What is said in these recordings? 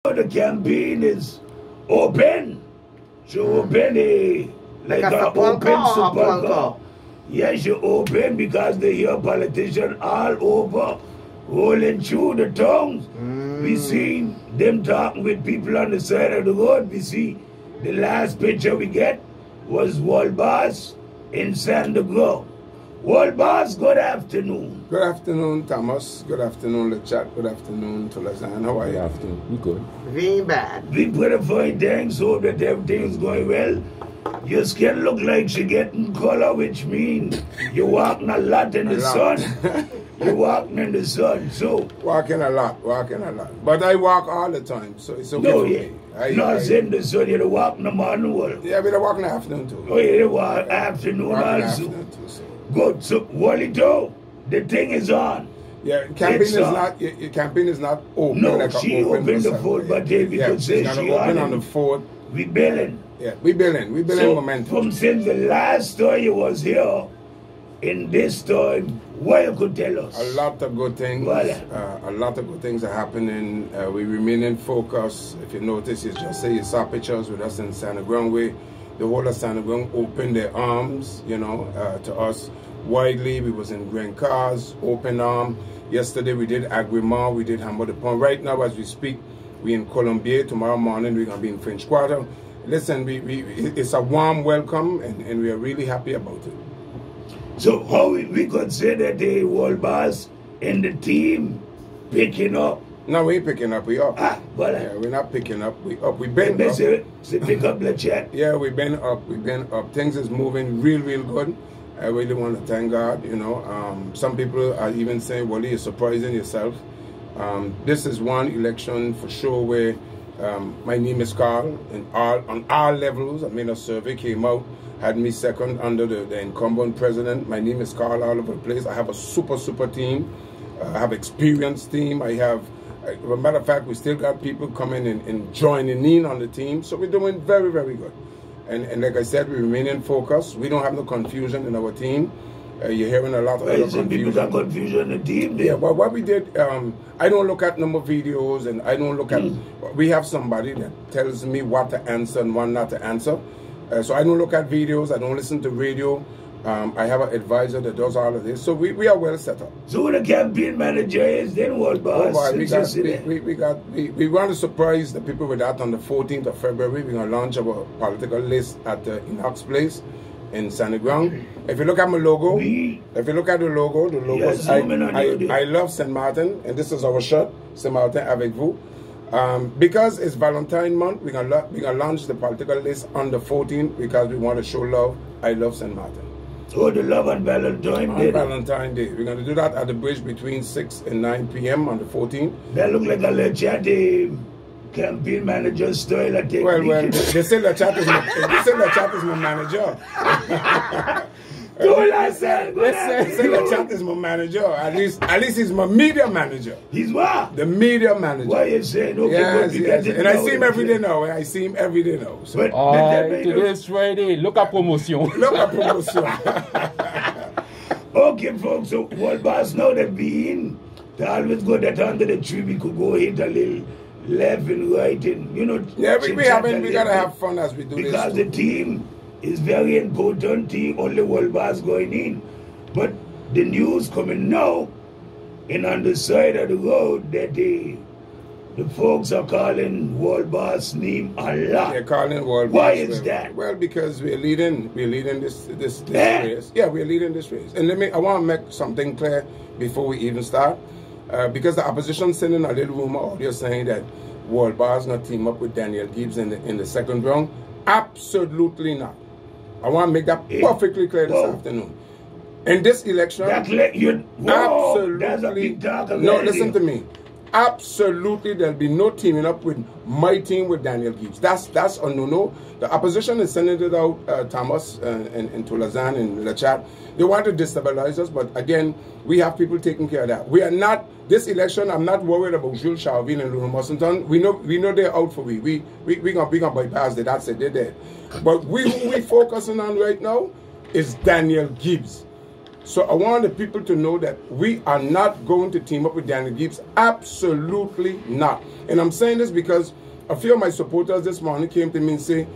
The campaign is open. So open like an open super car. Yes, you open because they hear politicians all over rolling through the towns. We see them talking with people on the side of the road. We see the last picture we get was World Boss in Sandago. World Boss, good afternoon. Good afternoon, Thomas. Good afternoon, LeChat. Good afternoon, Tulazan. How are you? Good afternoon. We good. Very bad. We pretty fine, thanks. Hope that everything's going well. Your skin look like she getting color, which means you're walking a lot in the sun. You're walking in the sun, so. Walking a lot. But I walk all the time, so it's okay for me. Not in the sun, you're walking the morning. Yeah, but I walk in the afternoon too. Oh, yeah, you walk afternoon also. Good, so Wally Joe, the thing is on. Yeah, your campaign is not open. No, like she opened the fort, but we could say she open on the fort. We billing. Yeah, we billing so momentum. From since the last story you was here, in this time, what you could tell us? A lot of good things. A lot of good things are happening. We remain in focus. If you notice, you saw pictures with us in Sanagrong way. The whole of Sanagrong opened their arms, to us widely. We was in Grand Cars, open arm. Yesterday we did Agrimont, we did Hamlet Pond. Right now as we speak, we in Colombier. Tomorrow morning we're gonna be in French Quarter. Listen, it's a warm welcome and we are really happy about it. So how we could say that the World Boss and the team picking up? No, we ain't picking up, we up. Yeah, we're not picking up, we up. We been up. So pick up the chat. Yeah, we've been up. Things is moving real good. I really want to thank God, Some people are even saying, well, you're surprising yourself. This is one election for sure where my name is Carl, and on all levels. I mean, a survey came out, had me second under the incumbent president. My name is Carl all over the place. I have a super team. I have experienced team. I have, as a matter of fact, we still got people coming and joining in on the team. So we're doing very good. And like I said, we remain in focus. We don't have no confusion in our team. You're hearing a lot of confusion. People got confusion in the team there. Yeah, but what we did, I don't look at number of videos, and I don't look at, we have somebody that tells me what to answer and what not to answer. So I don't look at videos, I don't listen to radio. I have an advisor that does all of this, so we are well set up. So who the campaign manager is, then World Boss? Oh, we want to surprise the people with that on the 14th of February. We're going to launch our political list at Inox Place in Sanagrong. If you look at my logo, the logo yes, I love St. Martin, and this is our shirt, St. Martin avec vous. Because it's Valentine month, we're gonna launch the political list on the 14th because we want to show love. I love St. Martin. Oh, the love on Valentine Day. Valentine Day. We're going to do that at the bridge between 6 and 9 p.m. on the 14th. That look like a LeChat campaign manager style. Well, they say LeChat is my manager. I said, they say LeChat is my manager. At least he's my media manager. He's what? The media manager. What you saying? Okay, yes. And I see him every day now. So. Today's Friday. Look at promotion. Okay, folks. So World Boss now that being to always go that under the tree, we could go hit a little left and right and Yeah, we gotta have fun as we do this. Because the team is very important. Team only World Boss going in, but the news coming now, and on the side of the road that the folks are calling World Boss name a lot. They're calling World Boss. Why is that? Well, because we're leading this race. Yeah, we're leading this race. And I want to make something clear before we even start, because the opposition sending a little rumor audio saying that World Boss not team up with Daniel Gibbs in the second round. Absolutely not. I want to make that perfectly clear this afternoon. In this election, absolutely. That's a big talk. No, listen to me. Absolutely, there'll be no teaming up with my team with Daniel Gibbs. That's a no-no. The opposition is sending it out, Thomas and Tulazan and LeChat. They want to destabilize us, but again, we have people taking care of that. We are not, this election, I'm not worried about Jules Charville and Luna Mossington. We know they're out for we gonna bypass that. That's it, they're dead. But who we focusing on right now is Daniel Gibbs. So I want the people to know that we are not going to team up with Daniel Gibbs. Absolutely not. And I'm saying this because a few of my supporters this morning came to me and say,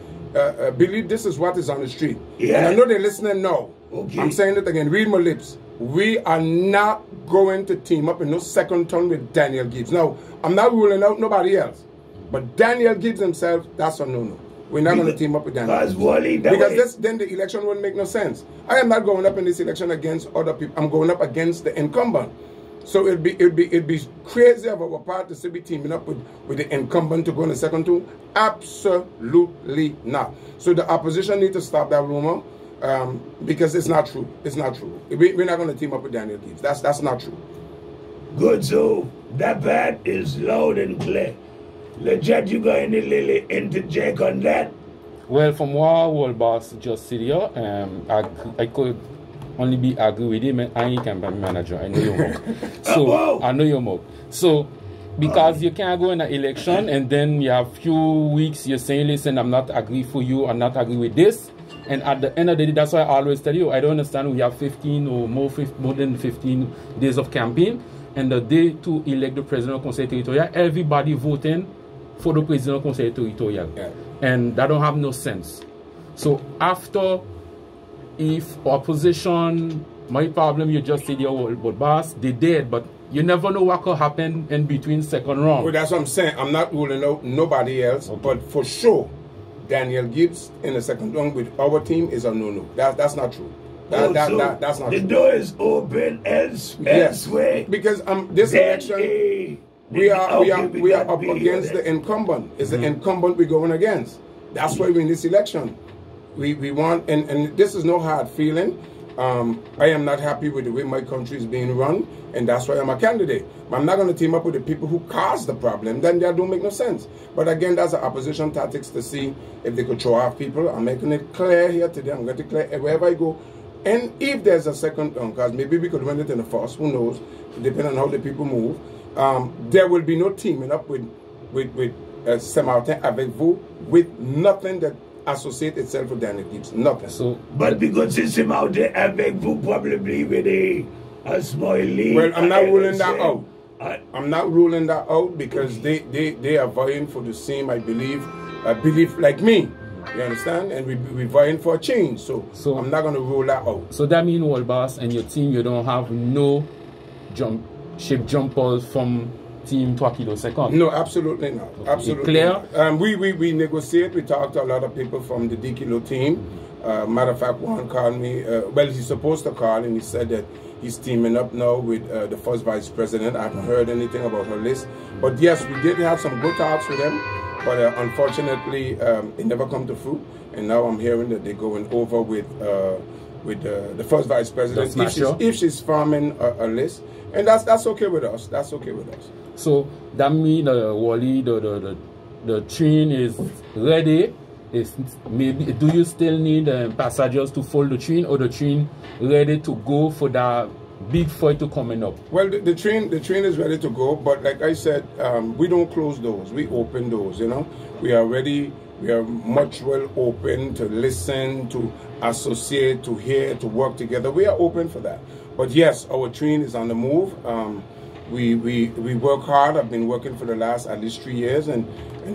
Billy, this is what is on the street. Yeah. And I know they're listening now. Okay. I'm saying it again. Read my lips. We are not going to team up in no second turn with Daniel Gibbs. Now, I'm not ruling out nobody else. But Daniel Gibbs himself, that's a no-no. We're not going to team up with Daniel Gibbs. Because then the election wouldn't make no sense. I am not going up in this election against other people. I'm going up against the incumbent. So it'd be crazy of our part to still be teaming up with the incumbent to go in the second turn. Absolutely not. So the opposition need to stop that rumor because it's not true. It's not true. We're not going to team up with Daniel Gibbs. That's not true. Good. So that part is loud and clear. Legit, you got any little interject on that? Well, from what World Boss just said here, I could only be agree with him. I ain't campaign manager. I know your work. So I know your work. So because you can't go in an election and then you have few weeks you're saying, listen, I'm not agree for you, I'm not agree with this. And at the end of the day, that's why I always tell you, I don't understand we have 15 or more than 15 days of campaign. And the day to elect the president of Conseil Territorial, everybody voting for the president of Conseil Territorial. Yeah. And that don't have no sense. So after, if opposition, my problem, you just said your World Boss, they did, but you never know what could happen in between second round. Well, that's what I'm saying. I'm not ruling out nobody else, but for sure, Daniel Gibbs in the second round with our team is a no-no. That's not true. That's not true. The door is open elsewhere. Because this election, we are up against the incumbent. It's the incumbent we're going against. That's why we're in this election. We want, and this is no hard feeling. I am not happy with the way my country is being run, and that's why I'm a candidate. But I'm not going to team up with the people who caused the problem. Then that don't make no sense. But again, that's the opposition tactics to see if they could throw off people. I'm making it clear here today. I'm going to declare wherever I go. And if there's a second round, because maybe we could win it in the first, who knows, depending on how the people move, there will be no teaming up with Saint-Martin avec vous with nothing that associate itself with Daniel Gibbs. Nothing. So, but because it's Saint-Martin avec vous probably with a small league. Well, I'm not ruling that out. I'm not ruling that out because they are vying for the same, I believe like me. You understand? And we're vying for a change. So I'm not going to rule that out. So that means, World Boss, and your team, you don't have no ship jumpers from team 2 kilosecond? No, absolutely not. Okay. Absolutely clear? Not. We negotiate. We talk to a lot of people from the D Kilo team. Matter of fact, one called me. Well, he's supposed to call, and he said that he's teaming up now with the first vice president. I haven't heard anything about her list. But yes, we did have some good talks with them. But unfortunately, it never come to fruit. And now I'm hearing that they're going over with the first vice president if she's forming a list. And that's okay with us. That's okay with us. So that means the train is ready. Do you still need passengers to follow the train, or the train ready to go for that big fight to coming up? Well, the train is ready to go, but like I said, we don't close doors. We open doors. You know, we are ready. We are much well open to listen, to associate, to hear, to work together. We are open for that. But yes, our train is on the move. We work hard. I've been working for the last at least 3 years, and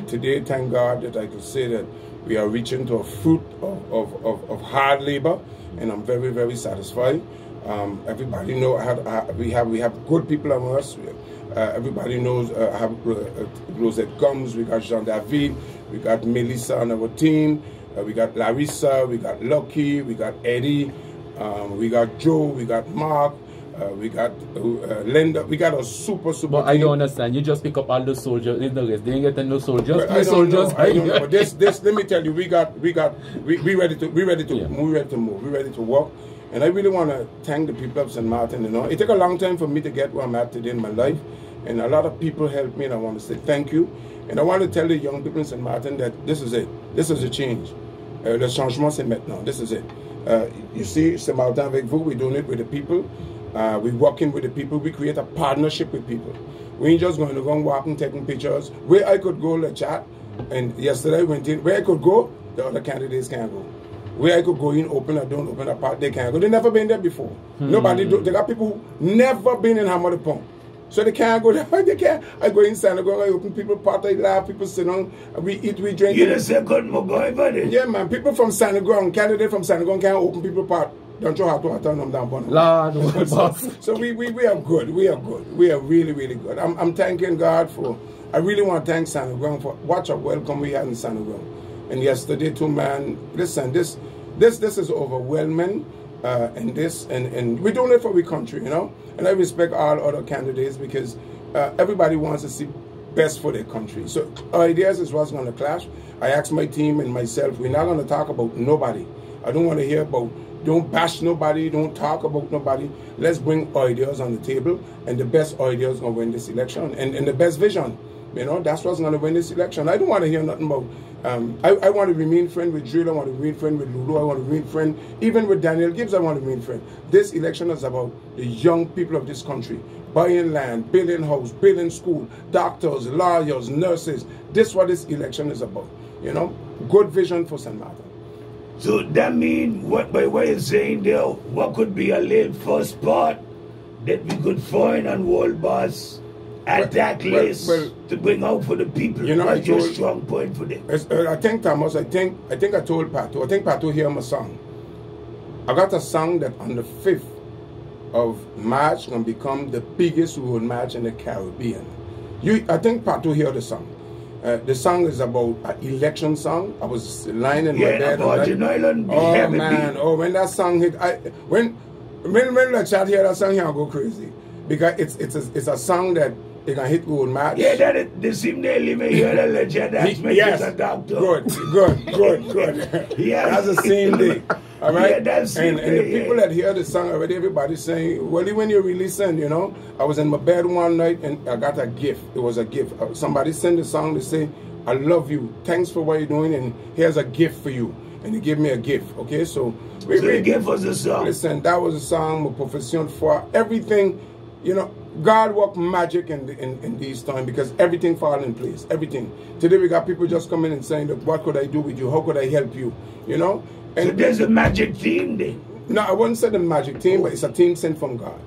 today, thank God that I could say that we are reaching to a fruit of hard labor, and I'm very, very satisfied. Everybody knows we have good people among us. Everybody knows I have Rosette Gums, we got Jean David, we got Melissa on our team, we got Larissa, we got Lucky, we got Eddie, we got Joe, we got Mark, we got Linda. We got a super But team. I don't understand. You just pick up all the soldiers. They didn't get no soldiers. Well, I don't know. But this. Let me tell you, we ready to move. We ready to work. And I really want to thank the people of St. Martin. You know, it took a long time for me to get where I'm at today in my life, and a lot of people helped me. And I want to say thank you. And I want to tell the young people in St. Martin that this is it. This is a change. Le changement c'est maintenant. This is it. You see, St. Martin avec vous. We're doing it with the people. We're working with the people. We create a partnership with people. We ain't just going to go and walk and taking pictures. Where I could go, let's chat. And yesterday I went in. Where I could go, the other candidates can't go. where I could go in, open or don't open a part, they can't go. They never been there before. Nobody do. They got people who never been in Hammer the Pump. So they can't go there. They can't. I go inside, I go, I open people part, I laugh, people sit down, we eat, we drink. You the second boy, buddy. Yeah, man. People from Sanagon, candidate from Sanagon can't open people part. Don't you have to turn them down, Lord, so we are good. We are good. We are really, really good. I'm thanking God for. I really want to thank Sanagon for what a welcome we had in Sanagon. And yesterday too, man. Listen, this is overwhelming. And we're doing it for our country, you know. And I respect all other candidates because everybody wants to see best for their country. So our ideas is what's going to clash. I asked my team and myself, we're not going to talk about nobody. I don't want to hear about, don't bash nobody, don't talk about nobody. Let's bring ideas on the table, and the best ideas going to win this election, and the best vision. You know, that's what's going to win this election. I don't want to hear nothing about, I want to remain friend with Drill, I want to remain friend with Lulu, I want to remain friend, even with Daniel Gibbs, I want to remain friend. This election is about the young people of this country, buying land, building house, building school, doctors, lawyers, nurses. This is what this election is about, you know. Good vision for St. Martin. So that means, by what you're saying there, what could be a little first part that we could find on World Boss attack list to bring out for the people? You know, what's your strong point for them? I think, Thomas, I think I told Pato, I think Pato hear my song. I got a song that on the 5th of March going to become the biggest road march in the Caribbean. I think Pato hear the song. The song is about an election song. I was lying in my bed. Oh man! Oh, when that song hit, when the chat hear that song, I'll go crazy because it's a song that they can hit road march. Yeah, that they seem they live here. The legend that's yes. a doctor. Good. Yeah, that's the same day. All right, yeah, that's and the people that hear the song already, everybody's saying, well, when you really send, you know, I was in my bed one night and I got a gift. It was a gift. Somebody sent the song to say, I love you. Thanks for what you're doing, and here's a gift for you. And he gave me a gift. Okay, so the gift was a song. Listen, that was a song, my profession for everything. You know, God worked magic in these times because everything fall in place. Everything. Today we got people just coming and saying, look, what could I do with you? How could I help you? You know. And so there's a magic team then? No, I wouldn't say the magic team, but it's a team sent from God.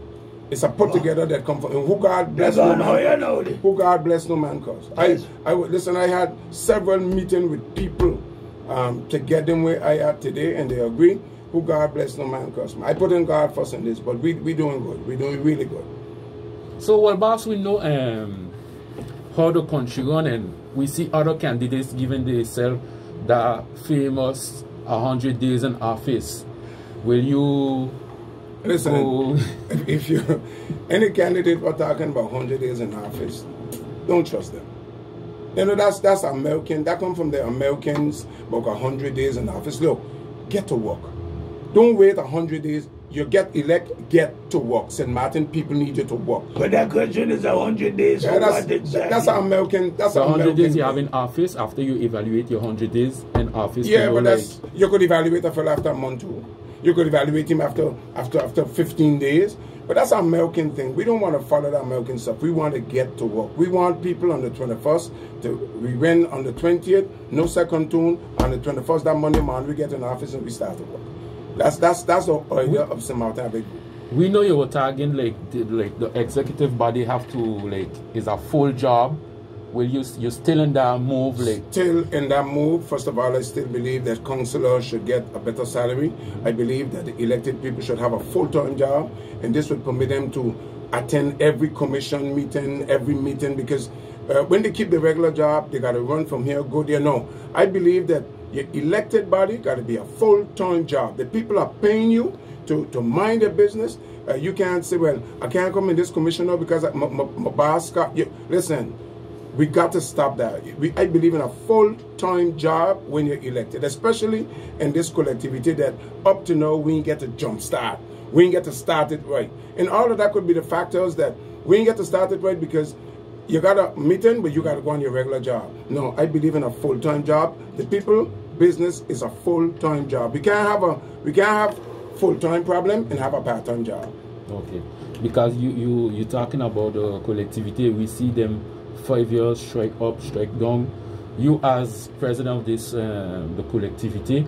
It's a put together that comes from who God bless no man. Who God bless no man cause. Yes. Listen, I had several meetings with people to get them where I am today, and they agree. Who God bless no man cause. I put in God first in this, but we doing good. We're doing really good. So, well, boss, we know how the country run, and we see other candidates giving themselves the famous 100 days in office. Will you listen? If you any candidate we're talking about 100 days in office, don't trust them. You know, that's American. That comes from the Americans about 100 days in office. Look, get to work. Don't wait 100 days. You get elected, get to work. St. Martin people need you to work. But that question is 100 days. Yeah, that's American. That's 100 days you have in office after you evaluate your 100 days in office. Yeah, but that's you could evaluate a fellow after a month too. You could evaluate him after 15 days. But that's an American thing. We don't want to follow the American stuff. We want to get to work. We want people on the 21st we win on the 20th, no second tune. On the 21st, that Monday morning, we get in office and we start to work. That's the idea of St. Martin. We know you were targeting the executive body have to is a full job. Will you still in that move Still in that move. First of all, I still believe that councillors should get a better salary. I believe that the elected people should have a full-time job, and this would permit them to attend every commission meeting, every meeting, because when they keep the regular job, they got to run from here, go there. No, I believe that your elected body got to be a full-time job. The people are paying you to mind their business. You can't say, well, I can't come in this commissioner because my boss got you. Listen, we got to stop that. I believe in a full-time job when you're elected, especially in this collectivity that up to now we ain't get to jump start. We ain't get to start it right. And all of that could be the factors that we ain't get to start it right because you got a meeting, but you got to go on your regular job. No, I believe in a full-time job. The people business is a full-time job. We can't have full-time problem and have a part-time job. Okay, because you talking about the collectivity. We see them 5 years strike up, strike down. You as president of this the collectivity,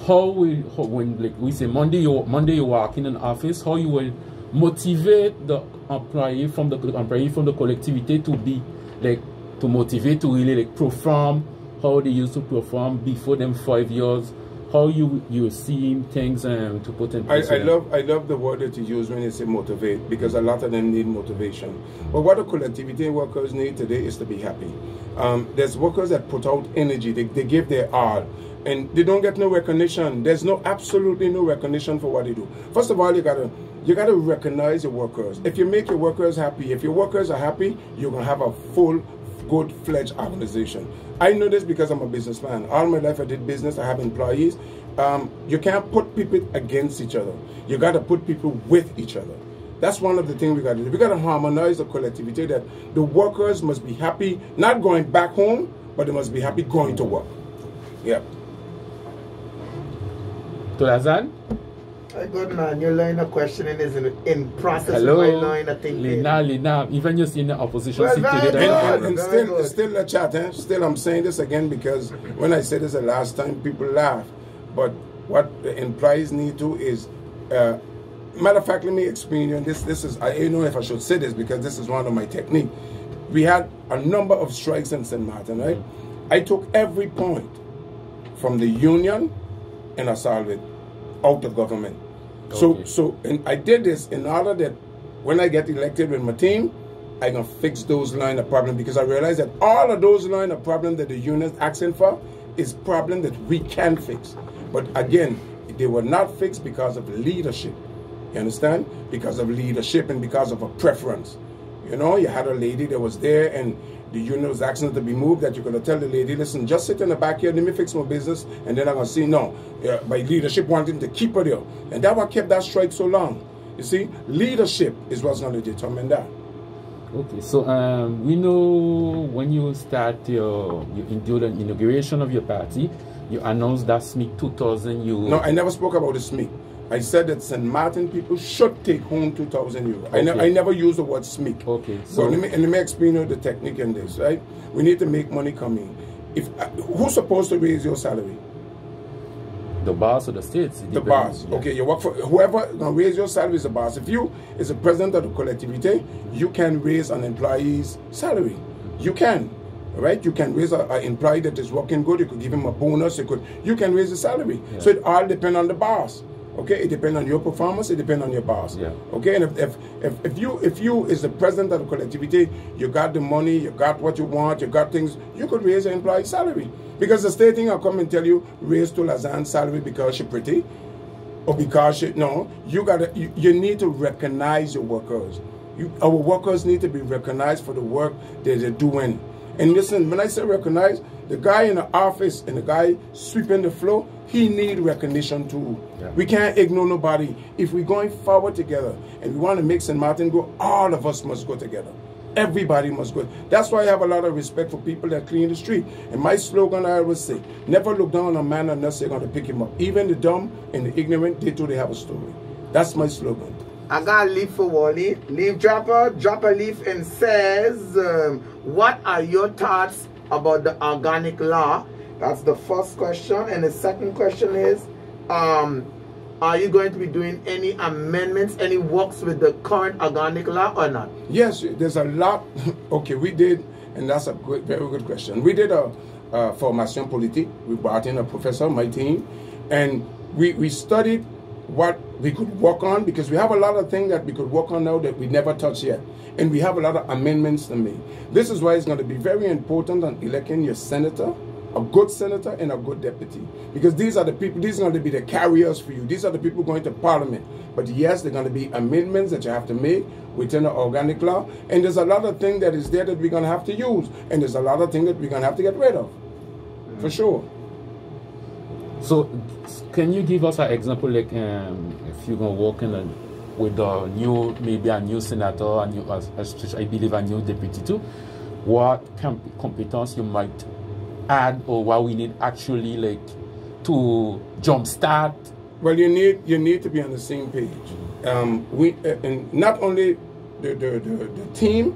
when like we say Monday you walk in an office, how you will motivate the employee from the collectivity to be like to motivate to really like perform how they used to perform before them 5 years, how you seeing things to put in place. I love the word that you use when you say motivate, because a lot of them need motivation. But what the collectivity workers need today is to be happy. There's workers that put out energy, they give their all, and they don't get no recognition. There's absolutely no recognition for what they do. First of all, you gotta recognize your workers. If you make your workers happy, if your workers are happy, you're gonna have a full, good-fledged organization. I know this because I'm a businessman. All my life I did business, I have employees. You can't put people against each other. You gotta put people with each other. That's one of the things we gotta do. We gotta harmonize the collectivity, that the workers must be happy, not going back home, but they must be happy going to work. Yeah. Tolazan? Good man, your line of questioning is in process. Hello, of my line of thinking. Lina, even you see in the opposition Well, seat very today. good. And still a chat, eh? Still I'm saying this again because when I said this the last time, people laugh. But what the employees need to is, matter of fact, let me explain you. This is, I don't know if I should say this because this is one of my techniques. We had a number of strikes in St. Martin, right? I took every point from the union and I solved it out of government. Okay. So and I did this in order that when I get elected with my team, I can fix those line of problems, because I realize that all of those line of problems that the union is asking for is problem that we can fix. But again, they were not fixed because of leadership. You understand? Because of leadership and because of a preference. You know, you had a lady that was there and the union was asking her to be moved, that you're going to tell the lady, listen, just sit in the back here, let me fix my business, and then I'm going to see, no, my leadership wanted to keep her there. And that's what kept that strike so long. You see, leadership is what's going to determine that. Okay, so we know when you start your inauguration of your party, you announced that SMIC 2000 you... No, I never spoke about the SMIC. I said that St. Martin people should take home 2,000 euros. Okay. I never used the word SMIC. Okay. So let me explain you the technique in this, right? We need to make money coming. Who's supposed to raise your salary? The boss or the states? The boss. Yeah. Okay, you work for whoever can raise your salary is the boss. If you is the president of the collectivity, you can raise an employee's salary. You can. Right? You can raise an employee that is working good. You could give him a bonus. You can raise the salary. Yeah. So it all depends on the boss. Okay, it depends on your performance, it depends on your boss. Yeah. Okay, and if you is the president of the collectivity, you got the money, you got what you want, you got things, you could raise your employee salary. Because the state thing will come and tell you, raise Tolazan's salary because she's pretty, or because she, no, you need to recognize your workers. Our workers need to be recognized for the work that they're doing. And listen, when I say recognize, the guy in the office and the guy sweeping the floor, he need recognition too. Yeah. We can't ignore nobody. If we're going forward together and we want to make St. Martin go, all of us must go together. Everybody must go. That's why I have a lot of respect for people that clean the street. And my slogan I always say, never look down on a man unless they're going to pick him up. Even the dumb and the ignorant, they too, they have a story. That's my slogan. I got a leaf for Wally. Leaf dropper, drop a leaf and says, what are your thoughts about the organic law? That's the first question. And the second question is, are you going to be doing any amendments, any works with the current organic law or not? Yes, there's a lot. Okay, we did, and that's a very good question. We did a formation politique. We brought in a professor, my team, and we studied what we could work on, because we have a lot of things that we could work on now that we never touched yet. And we have a lot of amendments to make. This is why it's going to be very important on electing your senator, a good senator and a good deputy. Because these are the people, these are going to be the carriers for you. These are the people going to parliament. But yes, there are going to be amendments that you have to make within the organic law. And there's a lot of things that is there that we're going to have to use. And there's a lot of things that we're going to have to get rid of. For sure. So, can you give us an example, like if you're going to work in with a new, maybe a new senator, I believe a new deputy too, what competence you might add, or what we need actually like to jumpstart? Well, you need to be on the same page. And not only the team,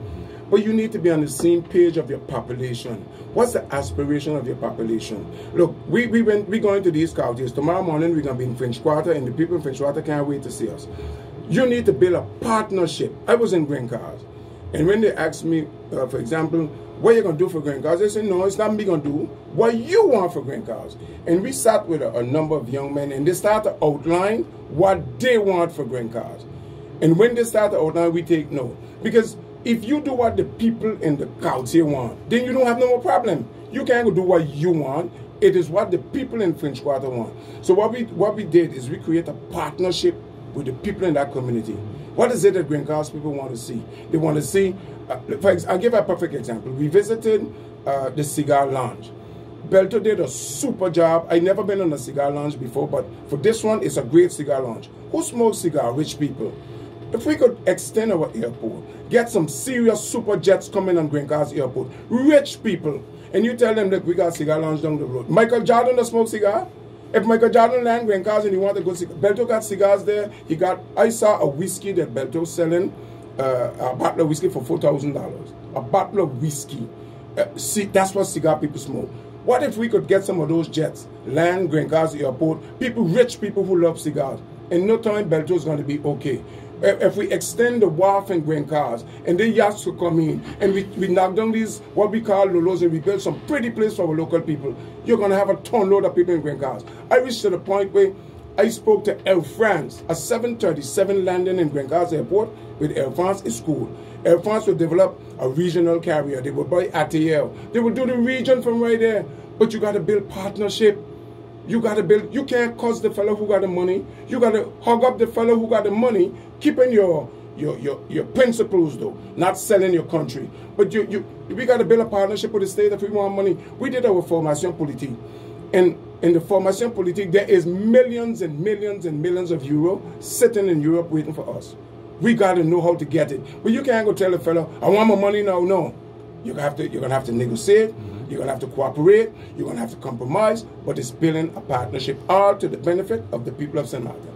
But you need to be on the same page of your population. What's the aspiration of your population? Look, we're going to these counties. Tomorrow morning, we're going to be in French Quarter, and the people in French Quarter can't wait to see us. You need to build a partnership. I was in Green Cars, and when they asked me, for example, what are you going to do for Green Cars? I said, no, it's not me going to do. What you want for Green Cars? And we sat with a number of young men, and they started to outline what they want for Green Cars. And when they start to outline, we take note. Because if you do what the people in the county want, then you don't have no more problem. You can't go do what you want. It is what the people in French Quarter want. So what we did is we create a partnership with the people in that community. What is it that Green Cars people want to see? They want to see, I'll give a perfect example. We visited the cigar lounge. Belto did a super job. I've never been on a cigar lounge before, but for this one, it's a great cigar lounge. Who smokes cigar? Rich people. If we could extend our airport, get some serious super jets coming on Green Cars Airport, rich people, and you tell them that we got cigar lounge down the road. Michael Jordan does smoke cigar? If Michael Jordan land Green Cars and he want to go cigar, Belto got cigars there. I saw a whiskey that Belto selling, a bottle of whiskey for $4,000. A bottle of whiskey. See, that's what cigar people smoke. What if we could get some of those jets, land Green Cars Airport, people, rich people who love cigars. In no time, Belto is going to be okay. If we extend the wharf and Green Cars, and the yachts will come in, and we knock down these, what we call lolos, and we build some pretty place for our local people, you're going to have a ton load of people in Green Cars. I reached to the point where I spoke to Air France. A 737 landing in Green Cars Airport with Air France is cool. Air France will develop a regional carrier. They will buy ATL. They will do the region from right there. But you got to build partnership. You got to build. You can't cuss the fellow who got the money. You got to hug up the fellow who got the money, keeping your principles though, not selling your country. But we got to build a partnership with the state if we want money. We did our formation politique, and in the formation politique there is millions and millions and millions of euro sitting in Europe waiting for us. We got to know how to get it. But you can't go tell a fellow, I want my money now. No, you're gonna have to negotiate. You're going to have to cooperate. You're going to have to compromise. But it's building a partnership, all to the benefit of the people of St. Martin.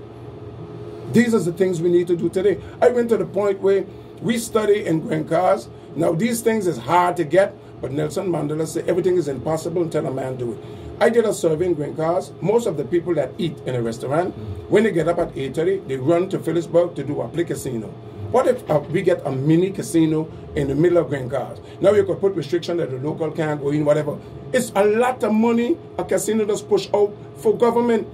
These are the things we need to do today. I went to the point where we study in Green Cars. Now, these things is hard to get, but Nelson Mandela said everything is impossible until a man do it. I did a survey in Green Cars. Most of the people that eat in a restaurant, when they get up at 8:30, they run to Phillipsburg to do a play casino. What if we get a mini casino in the middle of Green Cars? Now you could put restriction that the local can't go in, whatever. It's a lot of money a casino does push out for government.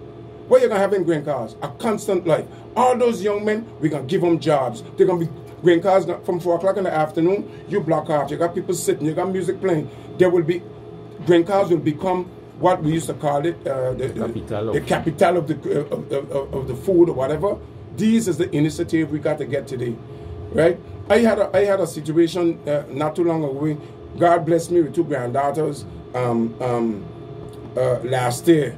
What you're going to have in Green Cars? A constant life. All those young men, we're going to give them jobs. They're going to be Green Cars from 4 o'clock in the afternoon. You block off. You got people sitting. You got music playing. There will be, Green Cars will become what we used to call it, the capital of the food or whatever. This is the initiative we got to get today, right? I had a situation not too long ago. God blessed me with 2 granddaughters last year.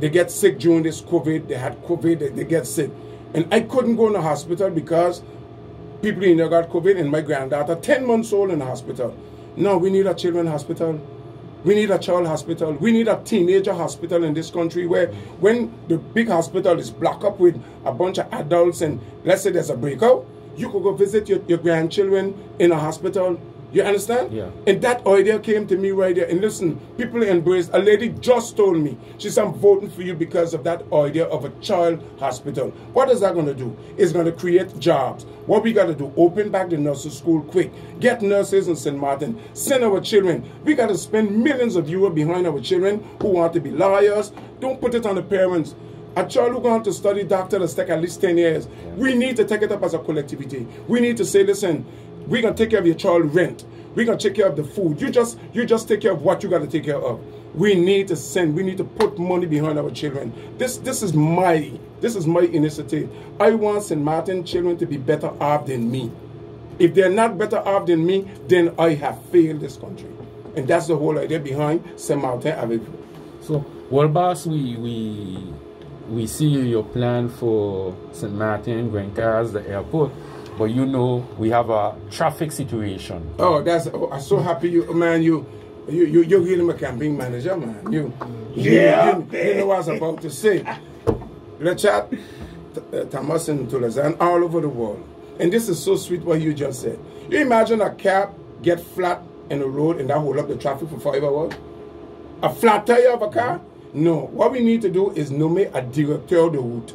They get sick during this COVID. They had COVID. They get sick, and I couldn't go in the hospital because people in there got COVID, and my granddaughter, 10 months old, in the hospital. No, we need a children's hospital. We need a child hospital. We need a teenager hospital in this country where when the big hospital is blocked up with a bunch of adults and let's say there's a breakout, you could go visit your grandchildren in a hospital. You understand? Yeah. And that idea came to me right there. And listen, people embraced. A lady just told me, she said, I'm voting for you because of that idea of a child hospital. What is that going to do? It's going to create jobs. What we got to do, open back the nursery school quick. Get nurses in St. Martin. Send our children. We got to spend millions of euros behind our children who want to be lawyers. Don't put it on the parents. A child who going to study doctor has take at least 10 years. Yeah. We need to take it up as a collectivity. We need to say, listen, we're going to take care of your child rent. We're going to take care of the food. You just take care of what you got to take care of. We need to put money behind our children. This is my initiative. I want St. Martin children to be better off than me. If they're not better off than me, then I have failed this country. And that's the whole idea behind St. Martin Avenue. So, World Boss, we see your plan for St. Martin, Green Cars, the airport. But you know, we have a traffic situation. Oh, I'm so happy you're really my campaign manager, man. You know what I was about to say. Let's chat Thomas and Tulazan all over the world. And this is so sweet what you just said. You imagine a cab get flat in the road and that hold up the traffic for 5 hours? A flat tire of a car? No. What we need to do is nominate a directeur de route.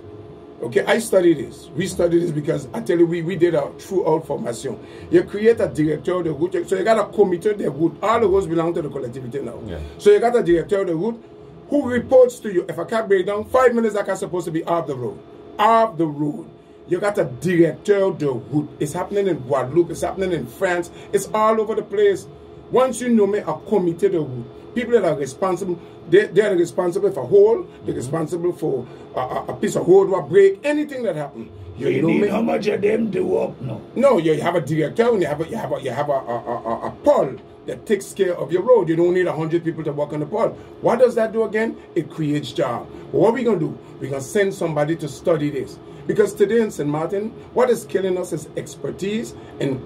Okay, I studied this. We studied this because I tell you, we did a throughout formation. You create a directeur de route. So you got a comité de route. All the roads belong to the collectivity now. Yeah. So you got a directeur de route who reports to you. If a car breaks down, 5 minutes that car supposed to be off the road. Off the road. You got a directeur de route. It's happening in Guadeloupe. It's happening in France. It's all over the place. Once you nominate a comité de route, people that are responsible, they're responsible for hole, they're responsible for a piece of road will break, anything that happens. You need how much of them do up now? No, you have a director and you have a pole that takes care of your road. You don't need 100 people to work on the pole. What does that do again? It creates jobs. But what are we going to do? We're going to send somebody to study this. Because today in St. Martin, what is killing us is expertise and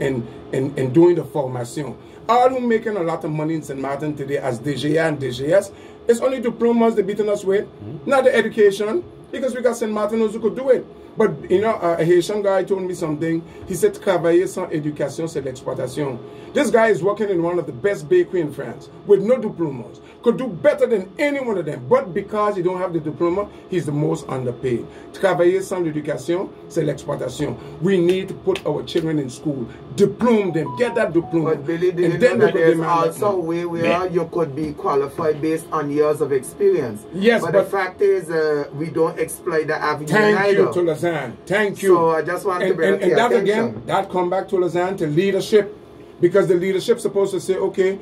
doing the formation. All who making a lot of money in St. Martin today as DGA and DGS, it's only diplomas they're beating us with, not the education, because we got St. Martiners who could do it. But, you know, a Haitian guy told me something. He said, travailler sans éducation, c'est l'exploitation. This guy is working in one of the best bakery in France with no diplomas. Could do better than any one of them. But because he don't have the diploma, he's the most underpaid. Travailler sans l'éducation, c'est l'exploitation. We need to put our children in school. Diploma them. Get that diploma. But Billy, did you know that there's also a way where you could be qualified based on years of experience? Yes, but the fact is, we don't exploit the avenue. Thank you to Lausanne. Thank you. So I just want to bring and that attention. Again, that come back to Lausanne, to leadership. Because the leadership's supposed to say, okay,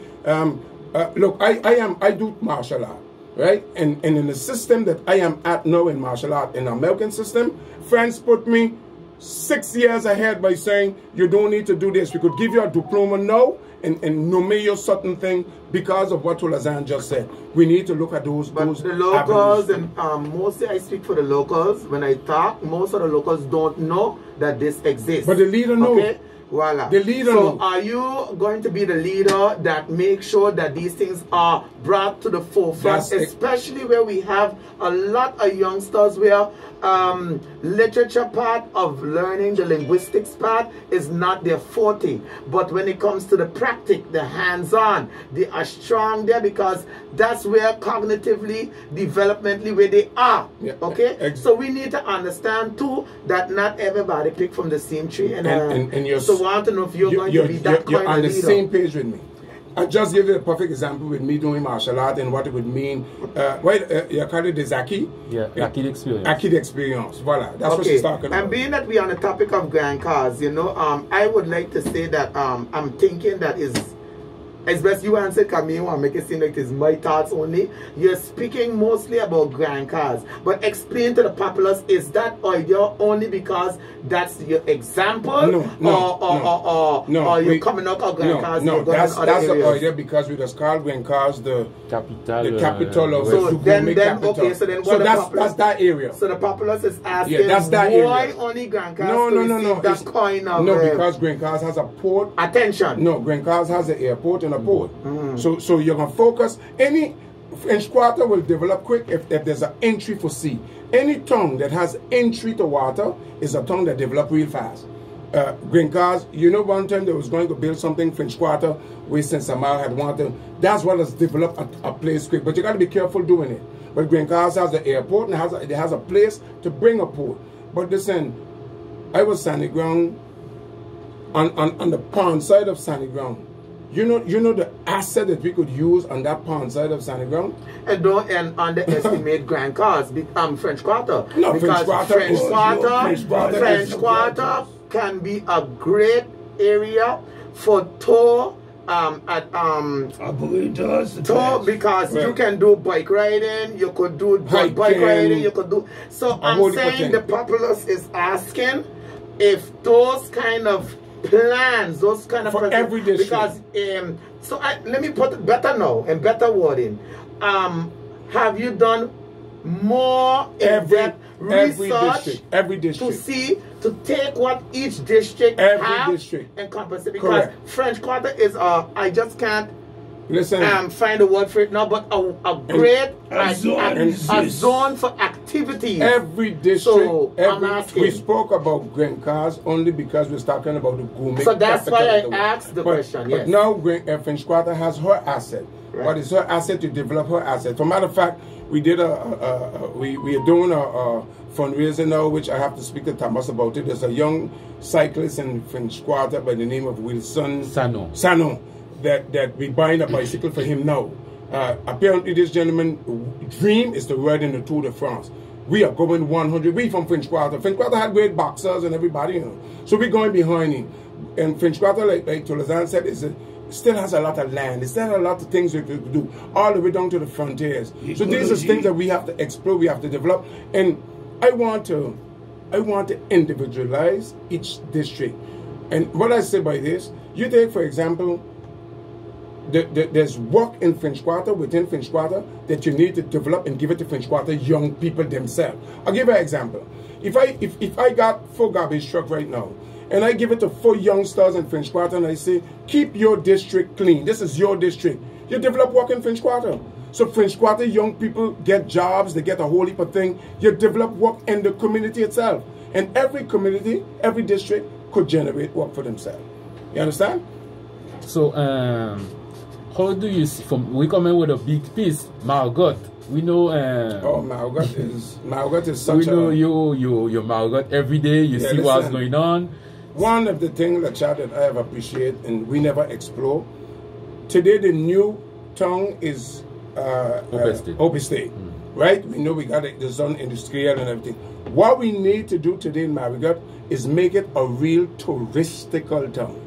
look, I do martial art, right? And in the system that I am at now in martial art, in the American system, France put me 6 years ahead by saying, you don't need to do this. We could give you a diploma now and nominate you certain thing because of what Tulazan just said. We need to look at those. But the locals, and mostly I speak for the locals, when I talk, most of the locals don't know that this exists. But the leader knows. Okay? Voila. The leader so are you going to be the leader that makes sure that these things are brought to the forefront, especially where we have a lot of youngsters where literature part of learning, the linguistics part is not their forte, but when it comes to the practice, the hands-on, they are strong there because that's where cognitively, developmentally, where they are. Yeah. Okay? So we need to understand too that not everybody pick from the same tree. And you're so I want to know if you're going to be that kind of leader. You're on the same page with me. I just gave you a perfect example with me doing martial art and what it would mean. You call it the Zaki? Yeah, Acquis d'experience. Acquis d'experience. Voila, that's what she's talking about. And being that we're on the topic of grand cars, you know, I would like to say that I'm thinking that is, as best you answered, Camille, and make it seem like it's my thoughts only. You're speaking mostly about grand cars, but explain to the populace, is that idea only because that's your example? Or you're coming out of grand cars? No, that's the idea because we just call grand cars the capital of so then okay, so then what that's that area. So the populace is asking, that's that why area. Only grand cars? No. That kind of because grand cars has a port. Attention. No, grand cars has an airport and a port. So you're gonna focus. Any French Quarter will develop quick if there's an entry for sea. Any tongue that has entry to water is a tongue that develops real fast. Green cars, you know, one time they was going to build something French Quarter where Saint Samar had wanted. That's what has developed a place quick. But you got to be careful doing it. But Green cars has the airport and it has a place to bring a port. But listen, I was standing ground on the pond side of Sandy Ground. You know the asset that we could use on that pond side of Sandy Ground? And don't underestimate grand cars, French Quarter. No, because French Quarter can be a great area for tour because you can do bike riding, you could do bike riding, you could do. So I'm saying the populace is asking if those kind of plans, those kind of for every district. Because let me put it better now and better wording. Have you done more in-depth research every district to take what each district have and compensate? Because French Quarter is I just can't Listen, find a word for it now, but a zone for activities. Every district, so we spoke about grain cars only because we're talking about the gourmet. So that's why I asked the question. But now French Quarter has her asset. Right. What is her asset to develop her asset? For a matter of fact, we did we are doing a fundraiser now, which I have to speak to Thomas about it. There's a young cyclist in French Quarter by the name of Wilson Sano. That we buying a bicycle for him now. Apparently this gentleman's dream is to ride in the Tour de France. We are going 100. We from French Quarter. French Quarter had great boxers and everybody, you know. So we're going behind him. And French Quarter, like Tolazan said, still has a lot of land. It still has a lot of things we could do, all the way down to the frontiers. So these are things that we have to explore, we have to develop. And I want to individualize each district. And what I say by this, you take, for example, there's work in French Quarter, within French Quarter, that you need to develop and give it to French Quarter young people themselves. I'll give you an example. If I got 4 garbage trucks right now, and I give it to 4 youngsters in French Quarter, and I say, keep your district clean. This is your district. You develop work in French Quarter. So French Quarter young people get jobs, they get a whole heap of things. You develop work in the community itself. And every community, every district could generate work for themselves. You understand? So, how do you see, we come in with a big piece, Margot. We know. Margot is such we know you Margot every day. You see what's going on. One of the things that I have appreciated and we never explore. Today the new tongue is Open State, right? We know we got the zone industrial and everything. What we need to do today in Marigot is make it a real touristical town,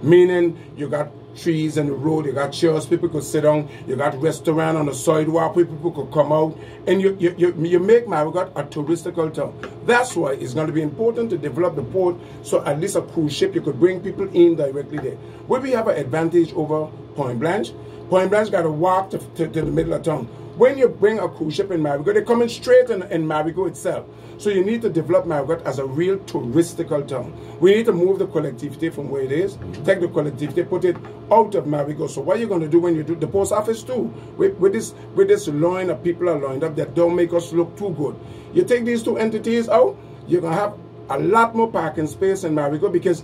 meaning you got trees in the road, you got chairs, people could sit down, you got restaurant on the sidewalk, people could come out, and you make Marigot a touristical town. That's why it's going to be important to develop the port, so at least a cruise ship, you could bring people in directly there. Where we have an advantage over Point Blanche got to walk to the middle of town. When you bring a cruise ship in Marigot, they're coming straight in Marigot itself. So you need to develop Marigot as a real touristical town. We need to move the collectivity from where it is, take the collectivity, put it out of Marigot. So what you're going to do when you do the post office too, with this line of people are lined up that don't make us look too good. You take these 2 entities out, you're going to have a lot more parking space in Marigot because,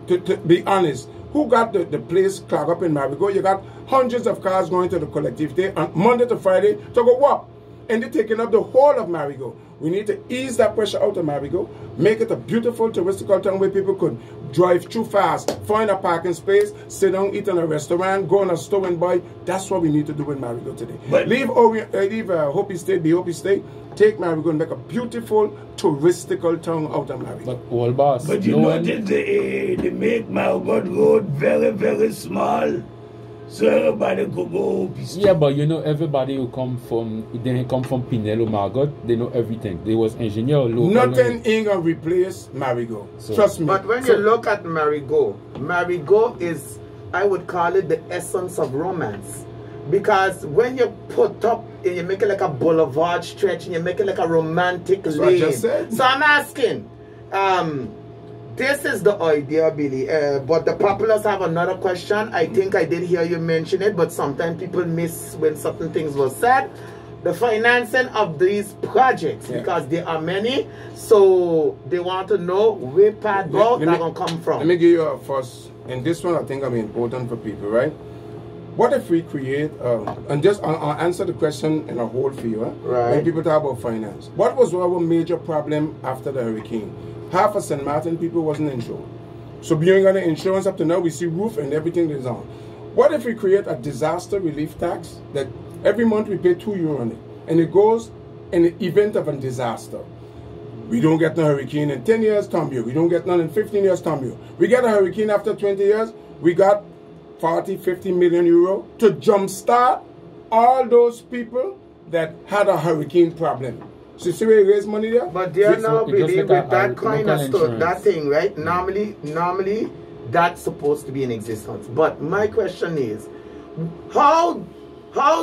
to be honest, who got the place clogged up in Marigot? You got hundreds of cars going to the collectivity on Monday to Friday to go walk. And they're taking up the whole of Marigot. We need to ease that pressure out of Marigot, make it a beautiful touristical town where people could drive through fast, find a parking space, sit down, eat in a restaurant, go in a store and buy. That's what we need to do in Marigot today. But leave Hopi State, be Hopi State, take Marigot and make a beautiful touristical town out of Marigot. But you notice they make Marigot Road very, very small. So everybody could go. Yeah, but you know, everybody who come from, they didn't come from Pinello, Margot, they know everything. They was engineer local. Nothing ain't gonna replace Marigot. So, trust me. But when you look at Marigot is, I would call it the essence of romance. Because when you put up, and you make it like a boulevard stretch, and you make it like a romantic lane. What I just said. So I'm asking, this is the idea, Billy. But the populace have another question. I think I did hear you mention it, but sometimes people miss when certain things were said. The financing of these projects, because there are many, so they want to know where part they're going to come from. Let me give you a first, and this one I think will be important for people, right? What if we create, and just I'll answer the question in a whole for you, right? When people talk about finance. What was our major problem after the hurricane? Half of St. Martin people wasn't insured. So beyond the insurance up to now, we see roof and everything is on. What if we create a disaster relief tax that every month we pay €2 on it, and it goes in the event of a disaster? We don't get no hurricane in 10 years, Tombio. We don't get none in 15 years, Tombio. We get a hurricane after 20 years, we got 40, 50 million euro to jumpstart all those people that had a hurricane problem. So see where you raise money there? But they are now believe with that kind of stuff, that thing, right? Normally that's supposed to be in existence. But my question is, how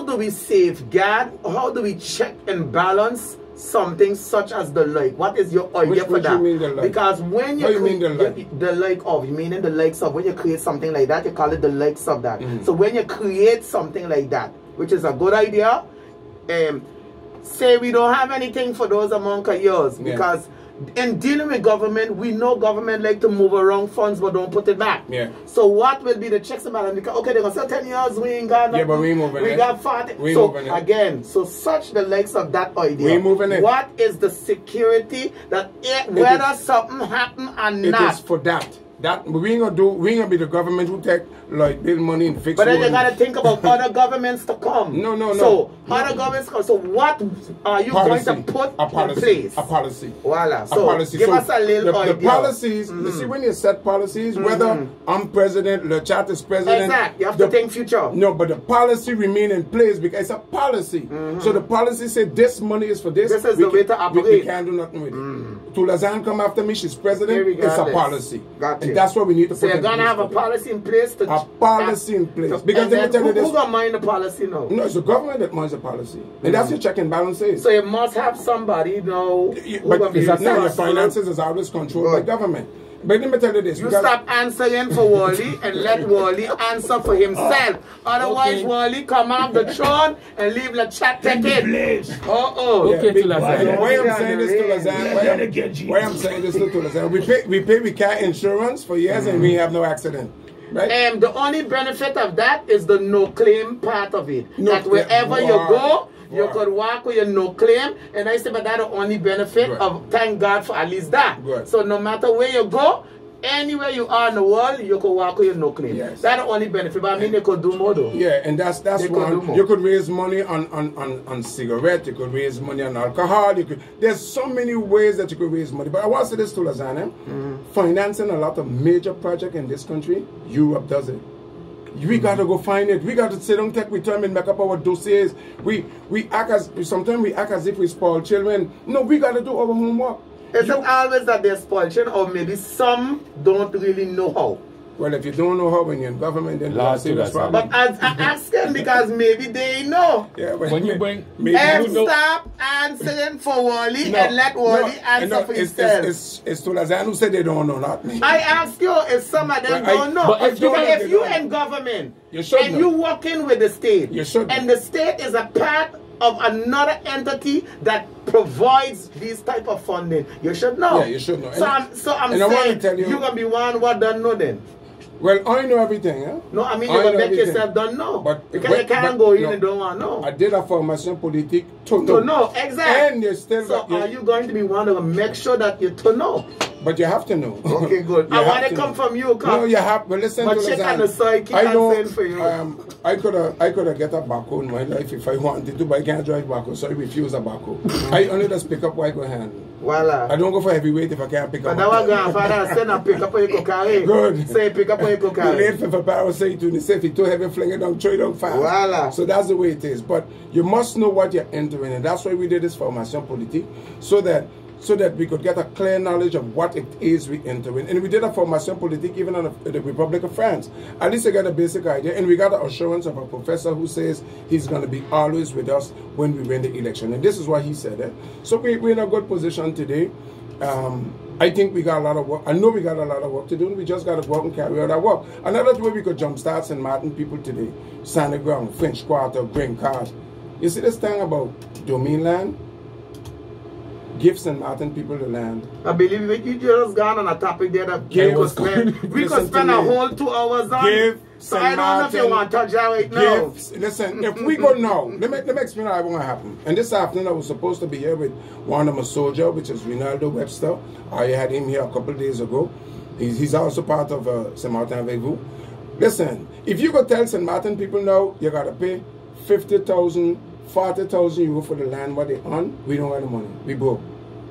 do we safeguard, how do we check and balance something such as the like? What is your idea for that? You mean the like? Because when you mean the like? The like of, you mean in the likes of, when you create something like that, you call it the likes of that. So when you create something like that, which is a good idea, say we don't have anything for those among years, because in dealing with government, we know government like to move around funds but don't put it back. So what will be the checks and balances? Because, okay, they're going to say 10 years, we ain't got nothing. Yeah, but we moving we it. got 40. We so moving it. again, so such the likes of that idea. We moving it. What is the security that whether something happen or not? It is for that. That we ain't gonna be the government who take like bill money and fix. But then you gotta think about other governments to come. No. So other governments come. So what are you going to put in place? A policy. Voila. So a policy. Give us a little idea. The policies. You see, when you set policies, whether I'm president, Le Chat is president. Exactly. You have to think future. No, but the policy remain in place because it's a policy. So the policy say this money is for this. This is the way to operate. We can't do nothing with it. Tulazan come after me. She's president. It's a policy. Gotcha. And that's what we need to put in place. So you're going to have a policy in place to... A policy in place. Because let me tell you this. Who's going to mind the policy now? No, it's the government that minds the policy. And that's your check and balances. So you must have somebody, you know... But your finances is always controlled by government. But let me tell you this. You stop answering for Wally and let Wally answer for himself. Otherwise, Wally come off the throne and leave the chat take it. Okay, Tulazan. Why I'm saying this to Tulazan? Why I'm saying this to Tulazan? We pay car insurance for years and we have no accident. Right? The only benefit of that is the no claim part of it. That wherever you go, you could walk with your no claim, and I say, but that's the only benefit of, thank God for at least that. So no matter where you go, anywhere you are in the world, you could walk with your no claim. That's the only benefit, but I mean, they could do more though. Yeah, and that's one. You could raise money on cigarette, you could raise money on alcohol, there's so many ways that you could raise money. But I want to say this to Lazana, financing a lot of major projects in this country, Europe does it. We got to go find it. We got to sit down, take time and make up our dossiers. Sometimes we act as if we spoil children. No, we got to do our homework. Is it always that they're spoiled children, or maybe some don't really know how? Well, if you don't know how when you're in government, then that's a problem. But I ask them because maybe they know. Yeah, when you bring... Stop answering for Wally and let Wally answer for himself. It's Tulazan who said they don't know, not me. I ask you if some of them don't know. If you're in government and you're working with the state, and the state is a part of another entity that provides these type of funding, you should know. Yeah, you should know. So I'm saying you're going to be one what don't know then. Well, I know everything, huh? No, I mean, you're going to make yourself don't know. Because you can't go in and don't want to know. I did a formation politique to know. To know, exactly. And you still... So are you going to be one to make sure that you to know? But you have to know. Okay, good. I want to come from you. No, you have. But listen to check on the side, keep on saying for you. I could have get a backhoe in my life if I wanted to, but I can't drive backhoe, so I refuse a backhoe. I only just pick up what I go handle. Voila. I don't go for heavyweight if I can't pick up. But now our grandfather said I pick up what you could carry. Good. Say pick up what you could carry. Late for power say to the safe, if too heavy, fling it down, throw it down fast. Voila. So that's the way it is. But you must know what you're entering, and that's why we did this formation politique, so that we could get a clear knowledge of what it is we enter in. And we did a formation politique even in the Republic of France. At least I got a basic idea, and we got the assurance of a professor who says he's going to be always with us when we win the election. And this is what he said. So we're in a good position today. I think we got a lot of work. I know we got a lot of work to do, and we just got to go out and carry out our work. Another way we could jumpstart St. Martin people today, Sandy Ground, French Quarter, Green Cars. You see this thing about domain land? Give St. Martin people the land. I believe you just gone on a topic there that we could spend a whole 2 hours on. So I don't know if you want to touch that right now. Listen, if we go now, let me explain how it's going to happen. And this afternoon I was supposed to be here with one of my soldiers, which is Rinaldo Webster. I had him here a couple of days ago. He's also part of St. Martin avec vous. Listen, if you go tell St. Martin people now, you got to pay 50,000, 40,000 euro for the land what they own, we don't have the money. We broke.